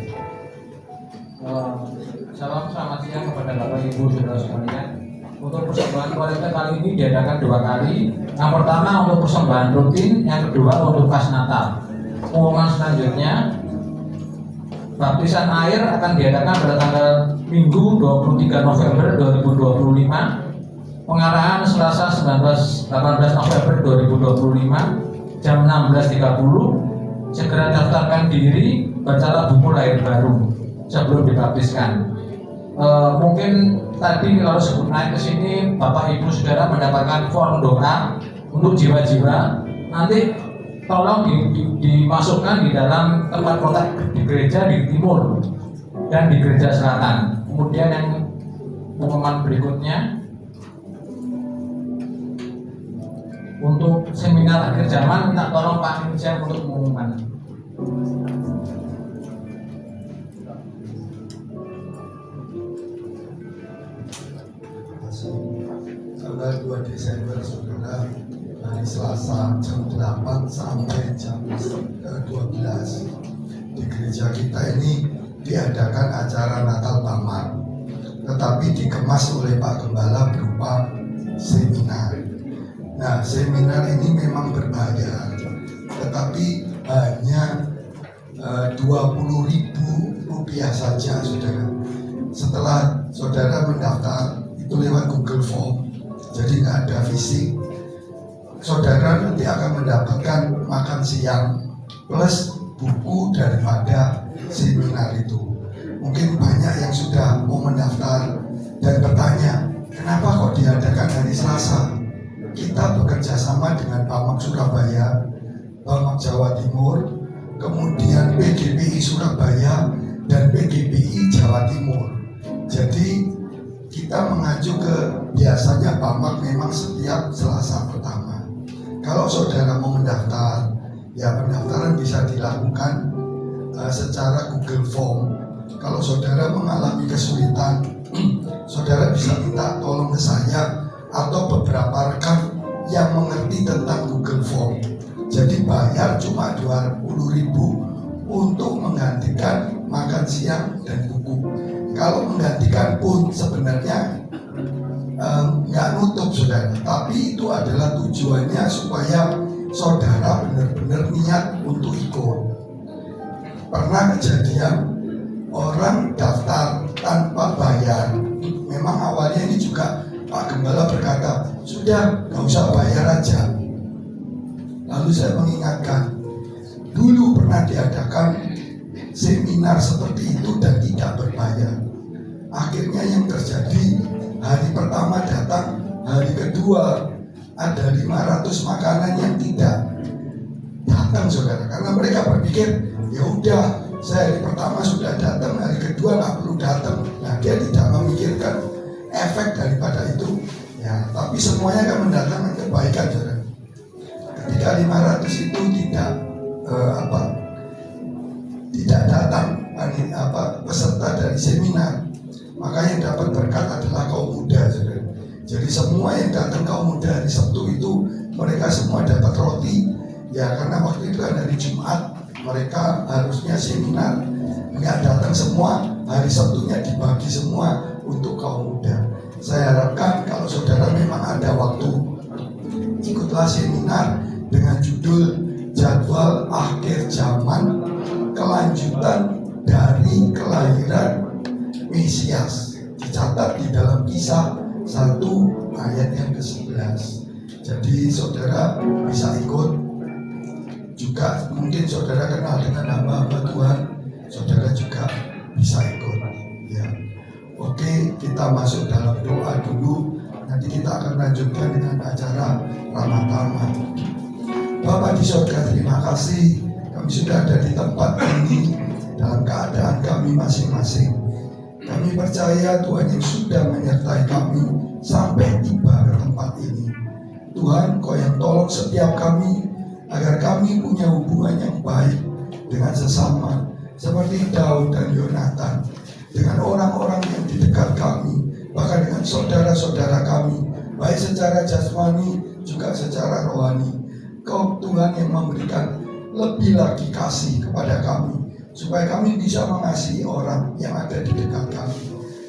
Salam selamat siang kepada Bapak Ibu saudara sekalian. Untuk persembahan kolektor kali ini diadakan 2 kali. Yang pertama untuk persembahan rutin, yang kedua untuk pas Natal. Pengumuman selanjutnya, baptisan air akan diadakan pada tanggal Minggu 23 November 2025. Pengarahan Selasa 18 November 2025 jam 16.30. Segera daftarkan diri bacalah buku lahir baru sebelum dibaptiskan. Mungkin tadi kalau sebelum naik ke sini Bapak Ibu Saudara mendapatkan form doa untuk jiwa-jiwa. Nanti tolong dimasukkan di dalam tempat kotak di gereja di timur dan di gereja selatan. Kemudian yang pengumuman berikutnya untuk seminar akhir zaman, minta tolong Pak Insinyur untuk mengumumkan. Tanggal 2 Desember saudara, hari Selasa jam 8 sampai jam 12 di gereja kita ini diadakan acara Natal Bamar, tetapi dikemas oleh Pak Gembala berupa seminar. Nah, seminar ini memang berbayar, tetapi hanya Rp20.000 saja, saudara. Setelah saudara mendaftar itu lewat Google Form, jadi nggak ada fisik. Saudara nanti akan mendapatkan makan siang plus buku daripada seminar itu. Mungkin banyak yang sudah mau mendaftar dan bertanya, kenapa kok diadakan hari Selasa? Kita bekerja sama dengan Bamak Surabaya, Bamak Jawa Timur, kemudian PGPI Surabaya dan PGPI Jawa Timur. Jadi kita mengacu ke biasanya Bamak memang setiap Selasa pertama. Kalau saudara mau mendaftar, ya pendaftaran bisa dilakukan secara Google Form. Kalau saudara mengalami kesulitan, saudara bisa minta tolong ke saya atau beberapa rekan yang mengerti tentang Google Form. Jadi bayar cuma Rp20.000 untuk menggantikan makan siang dan buku. Kalau menggantikan pun sebenarnya nggak nutup saudara, tapi itu adalah tujuannya supaya saudara benar-benar niat untuk ikut. Pernah kejadian orang daftar tanpa bayar. Memang awalnya ini juga Pak Gembala berkata, sudah nggak usah bayar aja. Lalu saya mengingatkan, dulu pernah diadakan seminar seperti itu dan tidak berbayar. Akhirnya yang terjadi, hari pertama datang, hari kedua ada 500 makanan yang tidak datang saudara, karena mereka berpikir ya udah, saya hari pertama sudah datang, hari kedua nggak perlu datang. Nah, dia tidak memikirkan efek daripada itu ya, tapi semuanya kan mendatangkan kebaikan saudara. Ketika 500 itu tidak datang peserta dari seminar, maka yang dapat berkat adalah kaum muda saudara. Jadi semua yang datang kaum muda hari Sabtu itu mereka semua dapat roti ya, karena waktu itu kan hari Jumat mereka harusnya seminar, nggak datang semua, hari Sabtunya dibagi semua untuk kaum muda. Saya harapkan kalau saudara memang ada waktu, ikutlah seminar dengan judul Jadwal Akhir Zaman, Kelanjutan dari Kelahiran Mesias. Dicatat di dalam Kisah 1 ayat yang ke-11. Jadi saudara bisa ikut. Juga mungkin saudara kenal dengan hamba-hamba Tuhan, saudara juga bisa ikut ya. Oke, kita masuk dalam doa dulu, nanti kita akan lanjutkan dengan acara Ramadhan. Bapak di surga, terima kasih kami sudah ada di tempat ini dalam keadaan kami masing-masing. Kami percaya Tuhan yang sudah menyertai kami sampai tiba ke tempat ini. Tuhan, Kau yang tolong setiap kami agar kami punya hubungan yang baik dengan sesama, seperti Daud dan Yonatan, dengan orang-orang yang di dekat kami, bahkan dengan saudara-saudara kami, baik secara jasmani juga secara rohani. Kau Tuhan yang memberikan lebih lagi kasih kepada kami, supaya kami bisa mengasihi orang yang ada di dekat kami.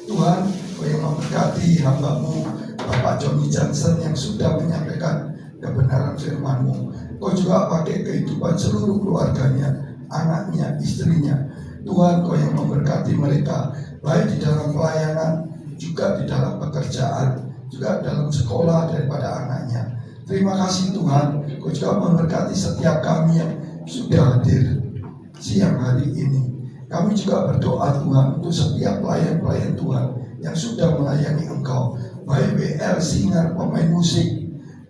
Tuhan, Kau yang memberkati hamba-Mu Bapak Johnny Johnson yang sudah menyampaikan kebenaran firman-Mu. Kau juga pakai kehidupan seluruh keluarganya, anaknya, istrinya. Tuhan, Kau yang memberkati mereka, baik di dalam pelayanan, juga di dalam pekerjaan, juga dalam sekolah daripada anaknya. Terima kasih Tuhan, Kau juga memberkati setiap kami yang sudah hadir siang hari ini. Kami juga berdoa Tuhan untuk setiap pelayan-pelayan Tuhan yang sudah melayani Engkau, baik WL, singer, pemain musik,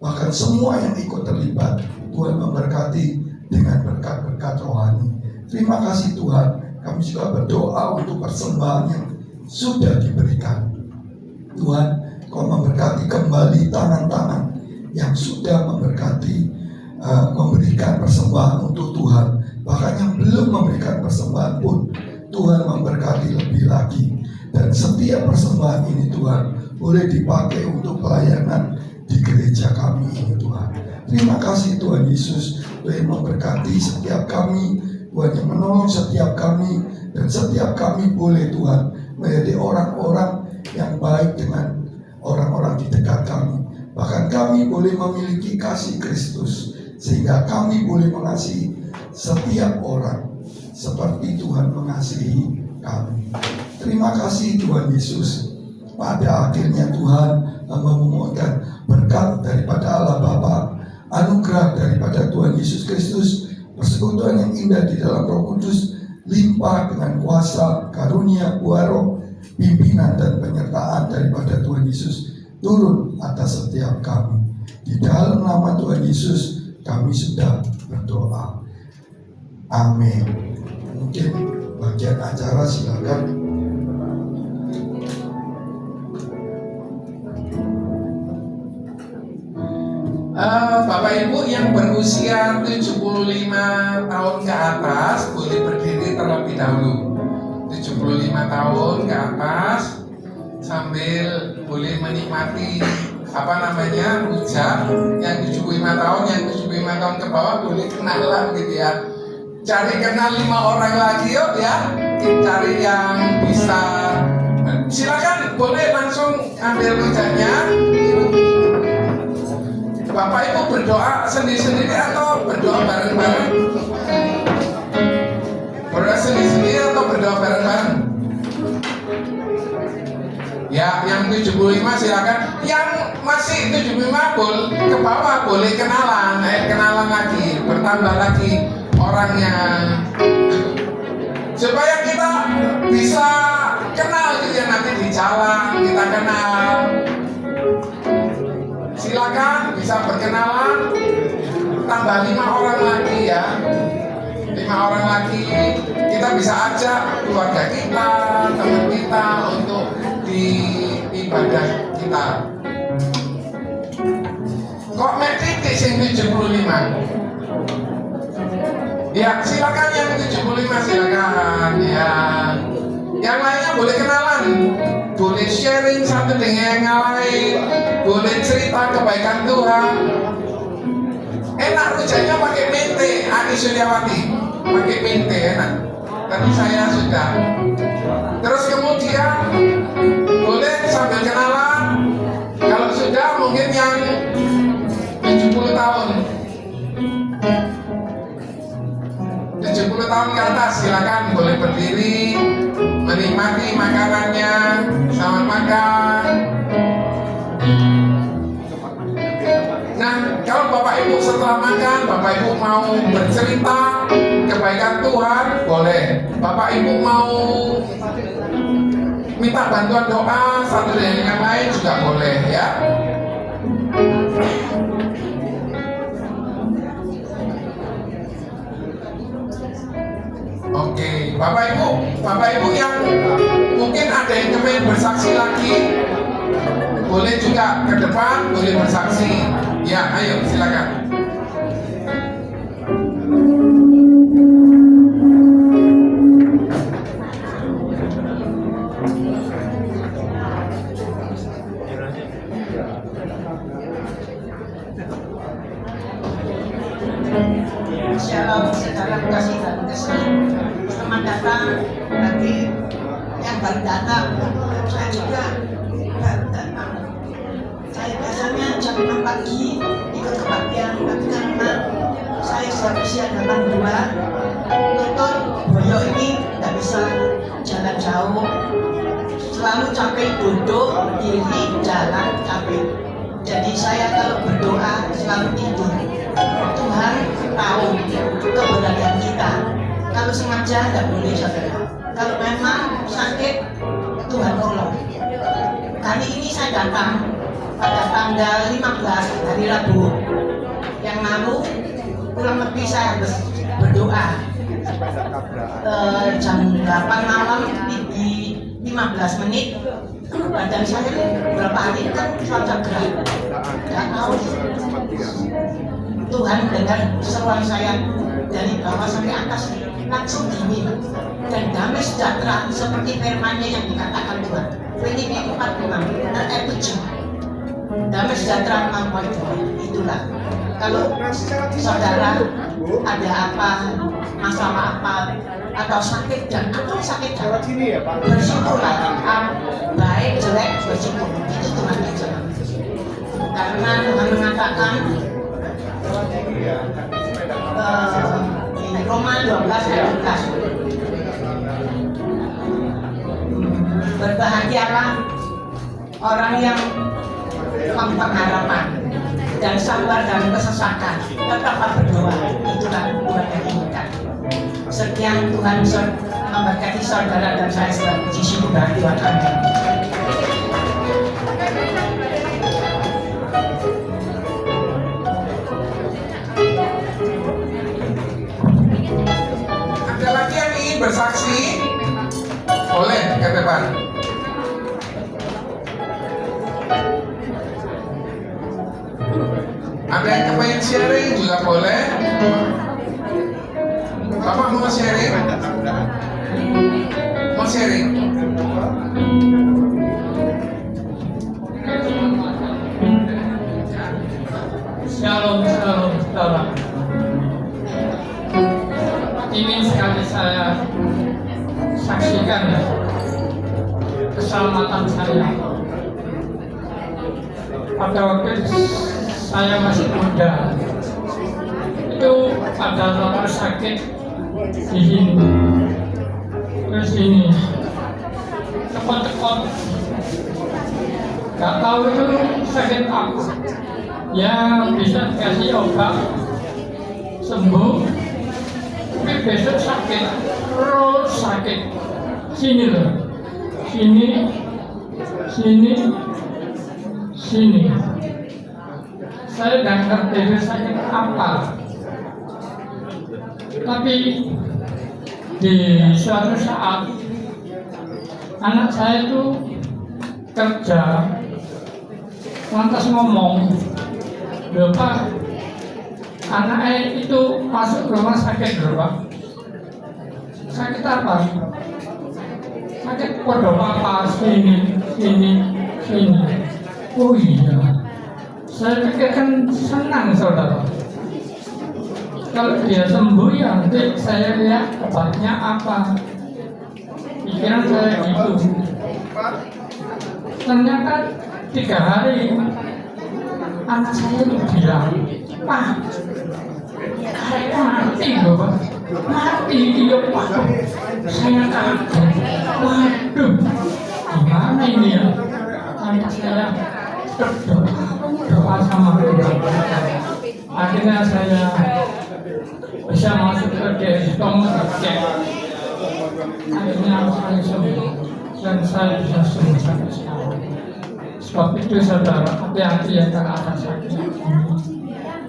bahkan semua yang ikut terlibat. Tuhan memberkati dengan berkat-berkat rohani. Terima kasih Tuhan. Kami juga berdoa untuk persembahan yang sudah diberikan. Tuhan, Kau memberkati kembali tangan-tangan yang sudah memberkati, memberikan persembahan untuk Tuhan. Bahkan yang belum memberikan persembahan pun Tuhan memberkati lebih lagi. Dan setiap persembahan ini Tuhan boleh dipakai untuk pelayanan di gereja kami ini Tuhan. Terima kasih Tuhan Yesus, Tuhan memberkati setiap kami, Tuhan yang menolong setiap kami, dan setiap kami boleh Tuhan menjadi orang-orang yang baik dengan orang-orang di dekat kami. Bahkan kami boleh memiliki kasih Kristus, sehingga kami boleh mengasihi setiap orang seperti Tuhan mengasihi kami. Terima kasih Tuhan Yesus. Pada akhirnya Tuhan memohonkan berkat daripada Allah Bapa, anugerah daripada Tuhan Yesus Kristus, persekutuan yang indah di dalam Roh Kudus, limpah dengan kuasa, karunia, buah roh, pimpinan dan penyertaan daripada Tuhan Yesus turun atas setiap kami. Di dalam nama Tuhan Yesus kami sudah berdoa. Amin. Mungkin bagian acara silakan. Bapak Ibu yang berusia 75 tahun ke atas boleh berdiri terlebih dahulu. 75 tahun ke atas sambil boleh menikmati rujak. Yang 75 tahun, yang 75 tahun ke bawah boleh kenalan gitu ya. Cari kenal 5 orang lagi yuk ya. Cari yang bisa. Silakan boleh langsung ambil rujaknya. Bapak Ibu berdoa sendiri-sendiri atau berdoa bareng-bareng? Berdoa sendiri-sendiri atau berdoa bareng-bareng? Ya, yang 75 silakan. Yang masih 75 ke bawah boleh kenalan, kenalan lagi, bertambah lagi orangnya. Supaya kita bisa kenal gitu ya, nanti di jalan kita kenal. Silakan bisa berkenalan, tambah 5 orang lagi ya. 5 orang lagi kita bisa ajak keluarga kita, teman kita untuk di ibadah kita. Kok titik sing 75? Ya silakan yang 75 silakan ya. Yang lainnya boleh kenalan, boleh sharing satu dengan yang lain, boleh cerita kebaikan Tuhan. Enak rujaknya pakai mente, Ani Suryawati pakai mente enak. Tadi saya sudah. Terus kemudian boleh sambil kenalan. Kalau sudah mungkin yang 70 tahun 70 tahun ke atas silakan boleh berdiri menikmati makanannya, selamat makan. Nah, kalau Bapak Ibu setelah makan, Bapak Ibu mau bercerita kebaikan Tuhan, boleh. Bapak Ibu mau minta bantuan doa satu dengan yang lain juga boleh ya. Oke, Bapak Ibu yang mungkin ada yang ingin bersaksi lagi, boleh juga ke depan, boleh bersaksi. Ya, ayo silakan. Shalom, saudara kasih dan kasih. Selamat datang bagi yang baru datang. Saya juga baru datang. Saya biasanya jam 6 pagi ikut kebaktian, tapi karena saya sudah usia 82, lutut boyo ini tidak bisa jalan jauh. Selalu capek duduk, berdiri, jalan capek. Jadi saya kalau berdoa selalu tidur. Tuhan tahu keberadaan kita. Kalau sengaja tidak boleh saudara. Kalau memang sakit, Tuhan tolong. Kali ini saya datang pada tanggal 15 hari Rabu yang lalu, kurang lebih saya harus berdoa jam 8 malam di 15 menit. Badan saya berapa hari kan cuaca gerah, nggak tahu. Tuhan dengar seruan saya dari bawah sampai atas, langsung dingin dan damai sejahtera seperti firman-Nya yang dikatakan Tuhan. Filipi 4:6-7. Damai sejahtera melampaui Tuhan. Itulah kalau saudara ada apa, masalah apa, atau sakit atau sakit darah, bersyukurlah. Baik jelek bersyukur, itu Tuhan bicara. Karena Tuhan mengatakan di Roma 12 ayat 12, berbahagialah orang yang pengharapan dan sabar dalam kesesakan, tetaplah berdoa. Itulah Tuhan yang inginkan. Sekian, Tuhan memberkati saudara dan saya selalu puji syukur dari Tuhan. Amin. Ada lagi yang ingin bersaksi? Boleh ke depan. Ada yang kepengen sharing juga boleh. Bapak mau sharing? Mau sharing? Shalom, shalom, saudara. Ingin sekali saya saksikan keselamatan saya. Pada waktu saya masih muda, itu ada orang sakit di sini, terus ini tekot-tekot, nggak tahu itu sakit apa. Ya bisa dikasih obat sembuh, tapi besok sakit, terus sakit. Sini loh, sini. Saya nggak ngerti itu sakit apa. Tapi di suatu saat anak saya itu kerja, lantas ngomong, Bapak, anaknya itu masuk rumah sakit loh Pak. Sakit apa? Sakit pada papa, sini. Oh iya, saya pikir kan senang saudara. Kalau dia sembuh ya nanti saya lihat obatnya apa. Pikiran saya gitu. Ternyata 3 hari anak saya itu bilang, Pak, saya mati loh Pak, mati dia Pak. Saya kaget, waduh, gimana ini ya? Sampai saya berdoa sama Tuhan. Akhirnya saya bisa masuk ke desktop cek. Akhirnya saya sembuh dan saya bisa sembuh sampai sekarang. Sebab itu saudara, hati-hati ya kalau ada sakit.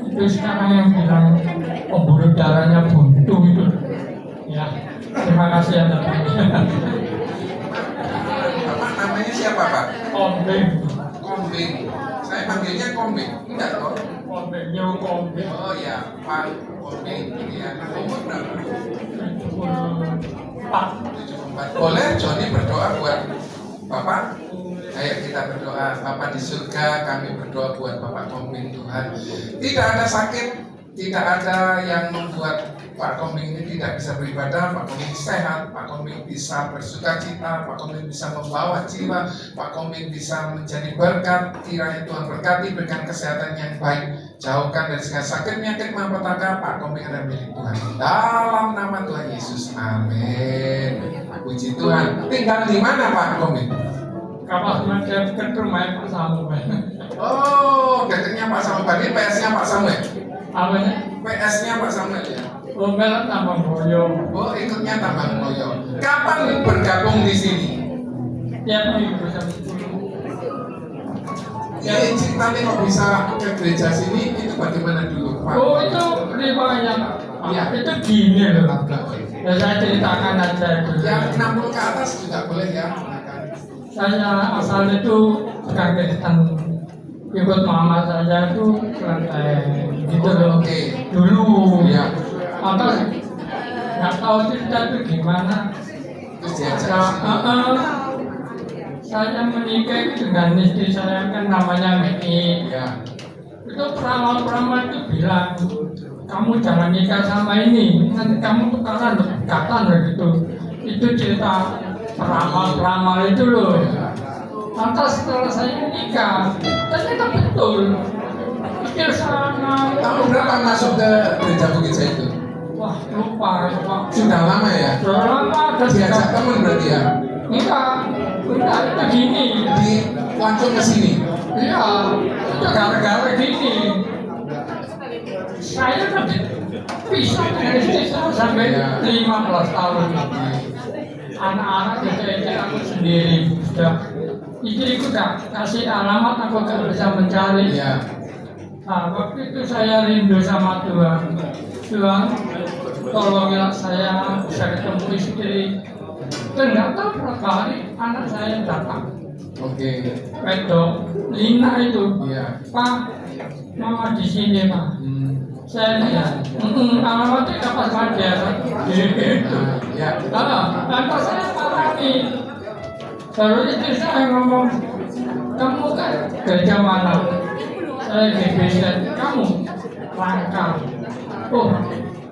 Itu sekarang yang bilang pembuluh darahnya buntu itu. Ya, terima kasih ya Bapak. Bapak namanya siapa Pak? Kombing. Saya panggilnya Kombing, enggak kok? Kombingnya Kombing. Oh ya, Pak Kombing. Ya, umur berapa? 74. Boleh Joni berdoa buat Bapak? Ayo kita berdoa. Bapak di surga, kami berdoa buat Bapak Kombing Tuhan. Tidak ada sakit, tidak ada yang membuat Pak Kombing ini tidak bisa beribadah. Pak Kombing sehat, Pak Kombing bisa bersuka cita, Pak Kombing bisa membawa jiwa, Pak Kombing bisa menjadi berkat. Kiranya Tuhan berkati, berikan kesehatan yang baik, jauhkan dari segala sakit penyakit malapetaka. Pak Kombing adalah milik Tuhan. Dalam nama Tuhan Yesus, amin. Puji Tuhan. Tinggal di mana Pak Kombing? Kapal macam ke rumah Pak Samuel. Oh, dekatnya Pak Samuel. Ini PS-nya Pak Samuel. Apanya? PS-nya Pak Samuel ya. Omel tambah boyo. Oh, ikutnya tambang Moyo. Kapan bergabung di sini? Tiap minggu jam 10. Ini ceritanya kok bisa ke gereja sini itu bagaimana dulu, Pak? Oh itu riwayat. Iya. Itu gini loh. Ya saya ceritakan aja dulu. Yang 60 ke atas juga boleh ya. Saya asal itu bukan Kristen. Ikut mama saya itu kelenteng gitu loh. Oke. Dulu. Iya. Atau nggak tahu cerita itu gimana. Terus diajak ke sini. Saya menikah itu dengan istri saya kan namanya Mei. Ya. Itu peramal-peramal itu bilang, kamu jangan nikah sama ini, nanti kamu tukaran dekatan begitu. Itu cerita peramal-peramal itu loh. Lantas setelah saya nikah, ternyata betul. Pikir sana. Tahun berapa masuk ke gereja Bukit Zaitun? Wah lupa. Sudah lama ya? Sudah lama. Diajak teman berarti ya? Enggak, itu gini. Di langsung ke sini. Iya, itu gara-gara gini. Saya kan pisah dengan istri saya sampai 15 tahun. Anak-anak itu aku sendiri sudah. Istriku tak kasih alamat, aku gak bisa mencari. Iya. Nah, waktu itu saya rindu sama Tuhan. Tuhan, tolonglah saya bisa ketemu istri. Dan nggak tahu berapa hari anak saya datang. Oke. Wedok, Lina itu. Iya. Pak, mama di sini Pak. Saya lihat, alamatnya kapas saja. Gitu. Ya. Lantas saya parani. Baru itu saya ngomong, kamu kan gereja mana? Saya GBZ, kamu Rangkal. Oh,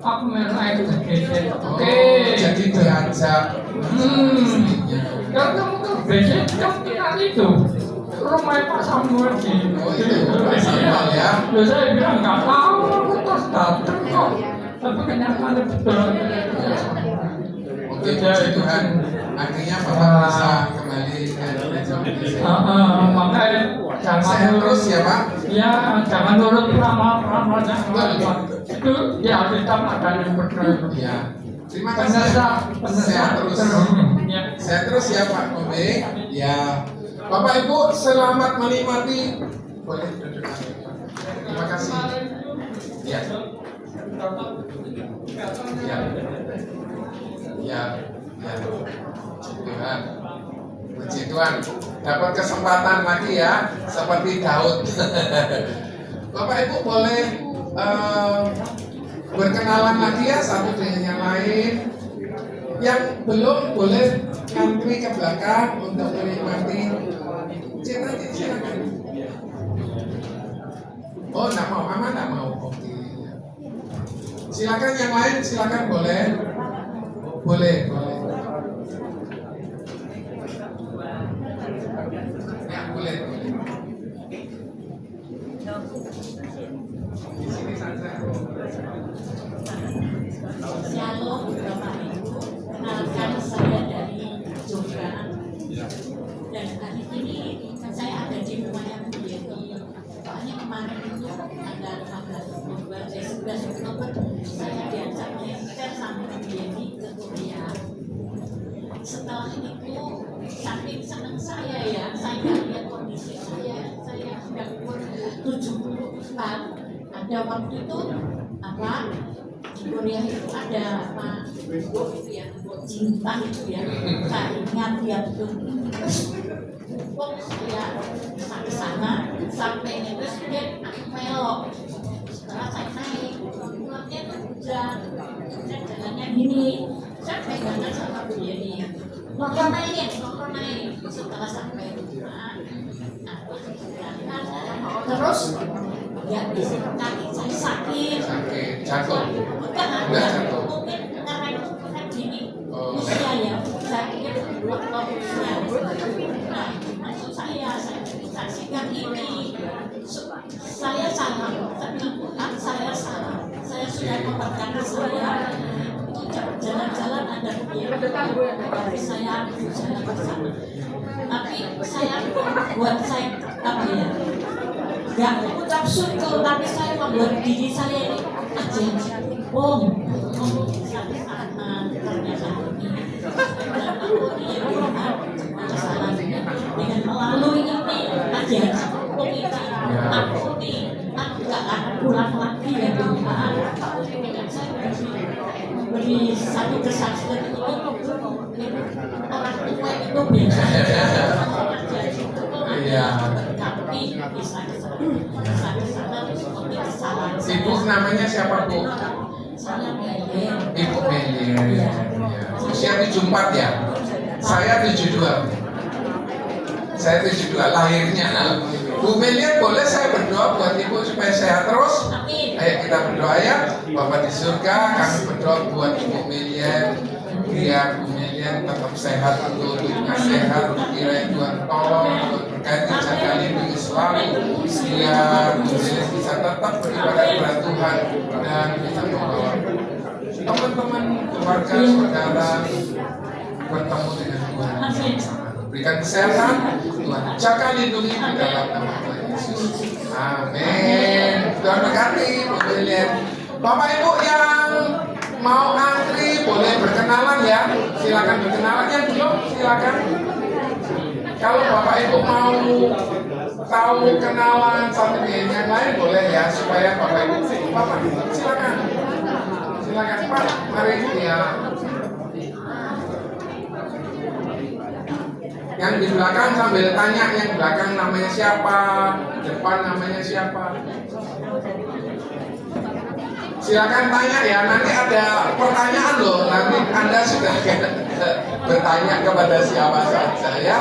aku merasa itu GBZ. Oke. Jadi diajak. Kalau kamu ke GBZ, kamu kenal itu. Rumah Pak Samuel di. Oh itu Pak Samuel ya. Loh saya bilang nggak tahu, aku terus datang kok. Tapi kenyataannya betul. Oke, puji Tuhan. Akhirnya Bapak bisa kembali ke gereja Bukit Zaitun. Makanya Saya jangan terus ya Pak. ya jangan nurut peramal itu ya kita ada yang benar. Ya. Terima kasih. Saya terus. Saya terus ya Pak Kobe. Ya. Bapak Ibu selamat menikmati. Boleh duduk. Terima kasih. Ya. Ya. Ya. Ya. Tuhan. Puji Tuhan. Dapat kesempatan lagi ya, seperti Daud. Bapak Ibu boleh berkenalan lagi ya satu dengan yang lain. Yang belum boleh ngantri ke belakang untuk menikmati. Silakan. Oh, nggak mau, Mama nggak mau. Oke. Silakan yang lain, silakan boleh. Boleh. Ya, boleh. Di sini saja. Shalom Bapak Ibu, kenalkan saya dari Jogja. Dan hari ini saya ada di rumahnya Bu Yeni. Soalnya kemarin itu tanggal 15 Oktober, 11 Oktober saya diajak lengser sama Bu Yeni ke Korea. Setelah itu saking senang saya ya, saya lihat kondisi saya sudah umur 74. Ada waktu itu di Korea itu ada itu ya, cinta itu ya, saya ingat ya betul. Kok saya ke sana sampai terus dia melok. Setelah saya naik, pulangnya itu hujan, saya jalannya gini, saya pegangan sama Bu Yeni. Motor naik. Setelah sampai rumah, aku berangkat terus ya kaki saya sakit. Jatuh. Bukan jatuh. mungkin karena itu kan gini usia ya, saya pikir waktu usia. Nah, maksud saya saksikan ini, saya salah, saya salah. Saya sudah memperkata saya jalan-jalan ada tapi saya jalan bersama. Tapi saya buat saya apa ya? Gak mengucap syukur, tapi saya membuat diri saya ini aja. kampung satu saat ternyata dengan melalui ini aja kampung kita aku gak akan pulang lagi ya Tuhan. Beri satu kesaksian itu orang tua itu biasanya berkati bisa kesana seperti kesalahan. Ibu namanya siapa Bu? Saya Melian. Ibu Melian. Usia 74 ya? Saya 72. Saya 72 lahirnya. Bu Melian, boleh saya berdoa buat Ibu supaya sehat terus? Ayo kita berdoa ya. Bapak di surga, kami berdoa buat Ibu Melian, biar Bu Melian tetap sehat, tubuhnya sehat. Kiranya Tuhan tolong, Tuhan berkati, jaga lindungi selalu, biar Bu Melian bisa tetap beribadah kepada Tuhan dan bisa membawa teman-teman, keluarga, saudara bertemu dengan Tuhan. Berikan kesehatan, Tuhan jaga lindungi di dalam nama Tuhan Yesus. Amin. Tuhan berkati, Bu Melian. Bapak Ibu yang mau antri boleh berkenalan ya. Silakan berkenalan, yang belum silakan. Kalau Bapak Ibu mau tahu kenalan satu dengan yang lain boleh ya, supaya Bapak Ibu Bapak silakan. Silakan Pak, mari ya. Yang di belakang sambil tanya, yang belakang namanya siapa, depan namanya siapa. Silakan tanya ya, nanti ada pertanyaan loh, nanti Anda sudah bertanya kepada siapa saja ya.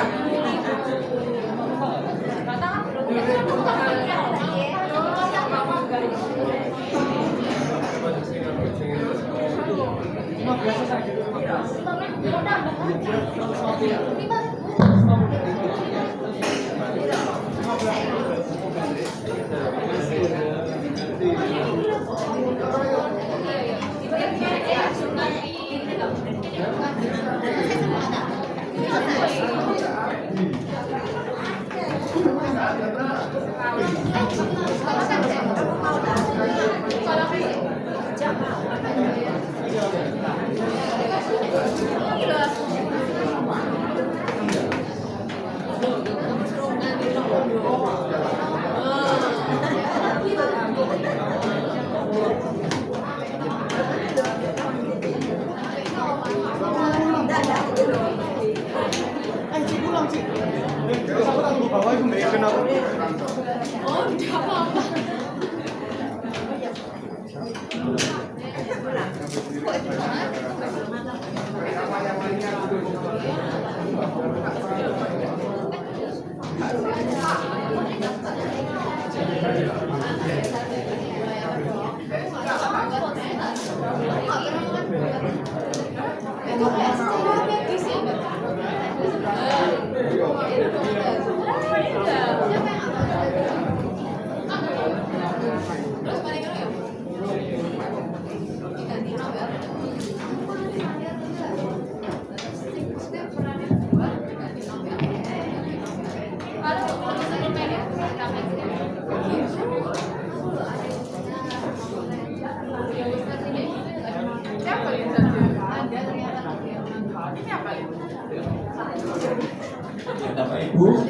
Bapak Ibu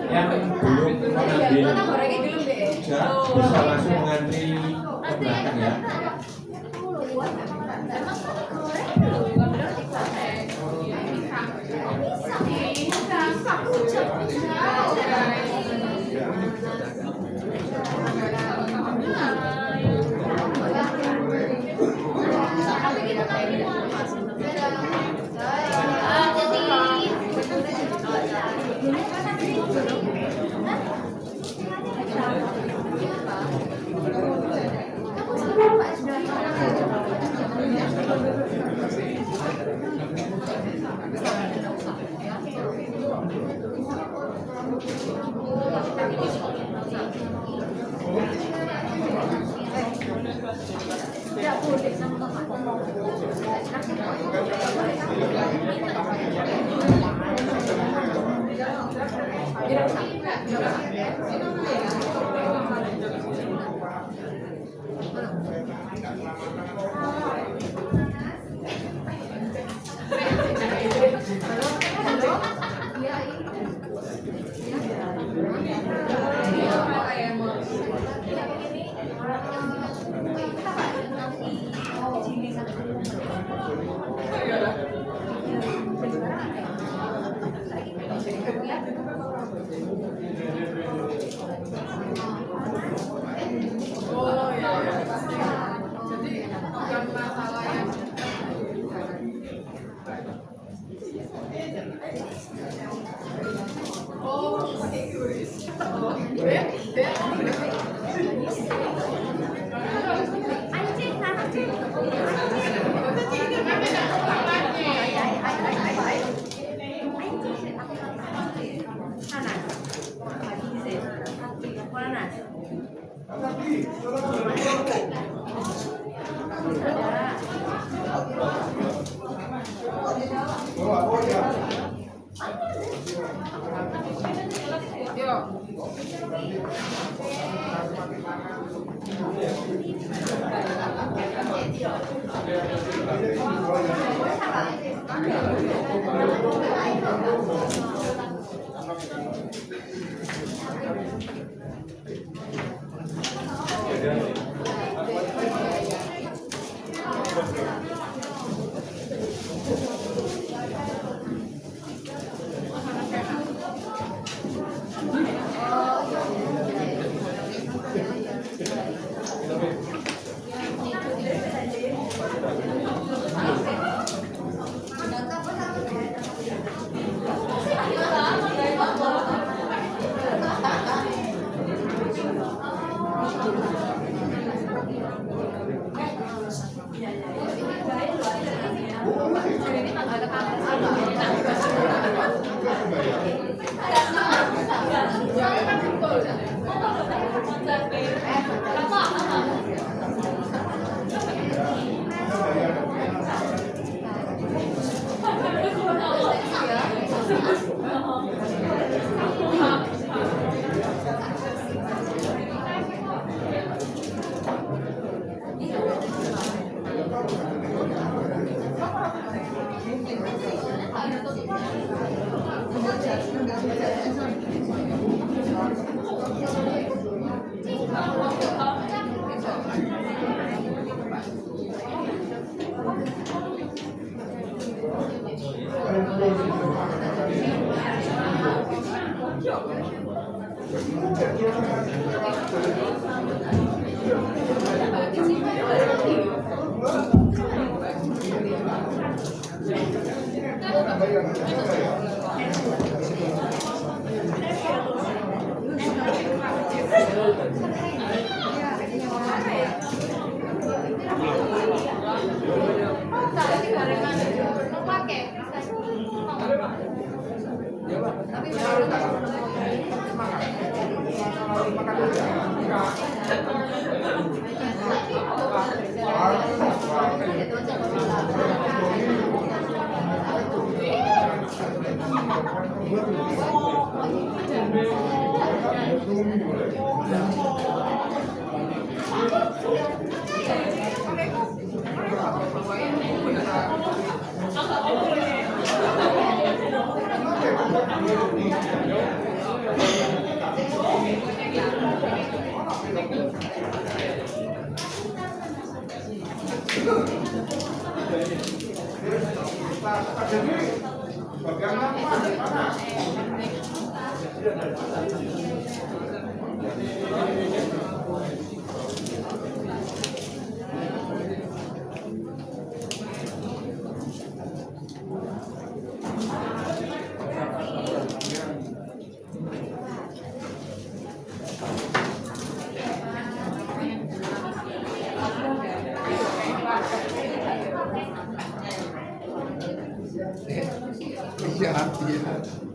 yang belum mengambil bisa langsung mengantri ke belakang ya. Iya, iya.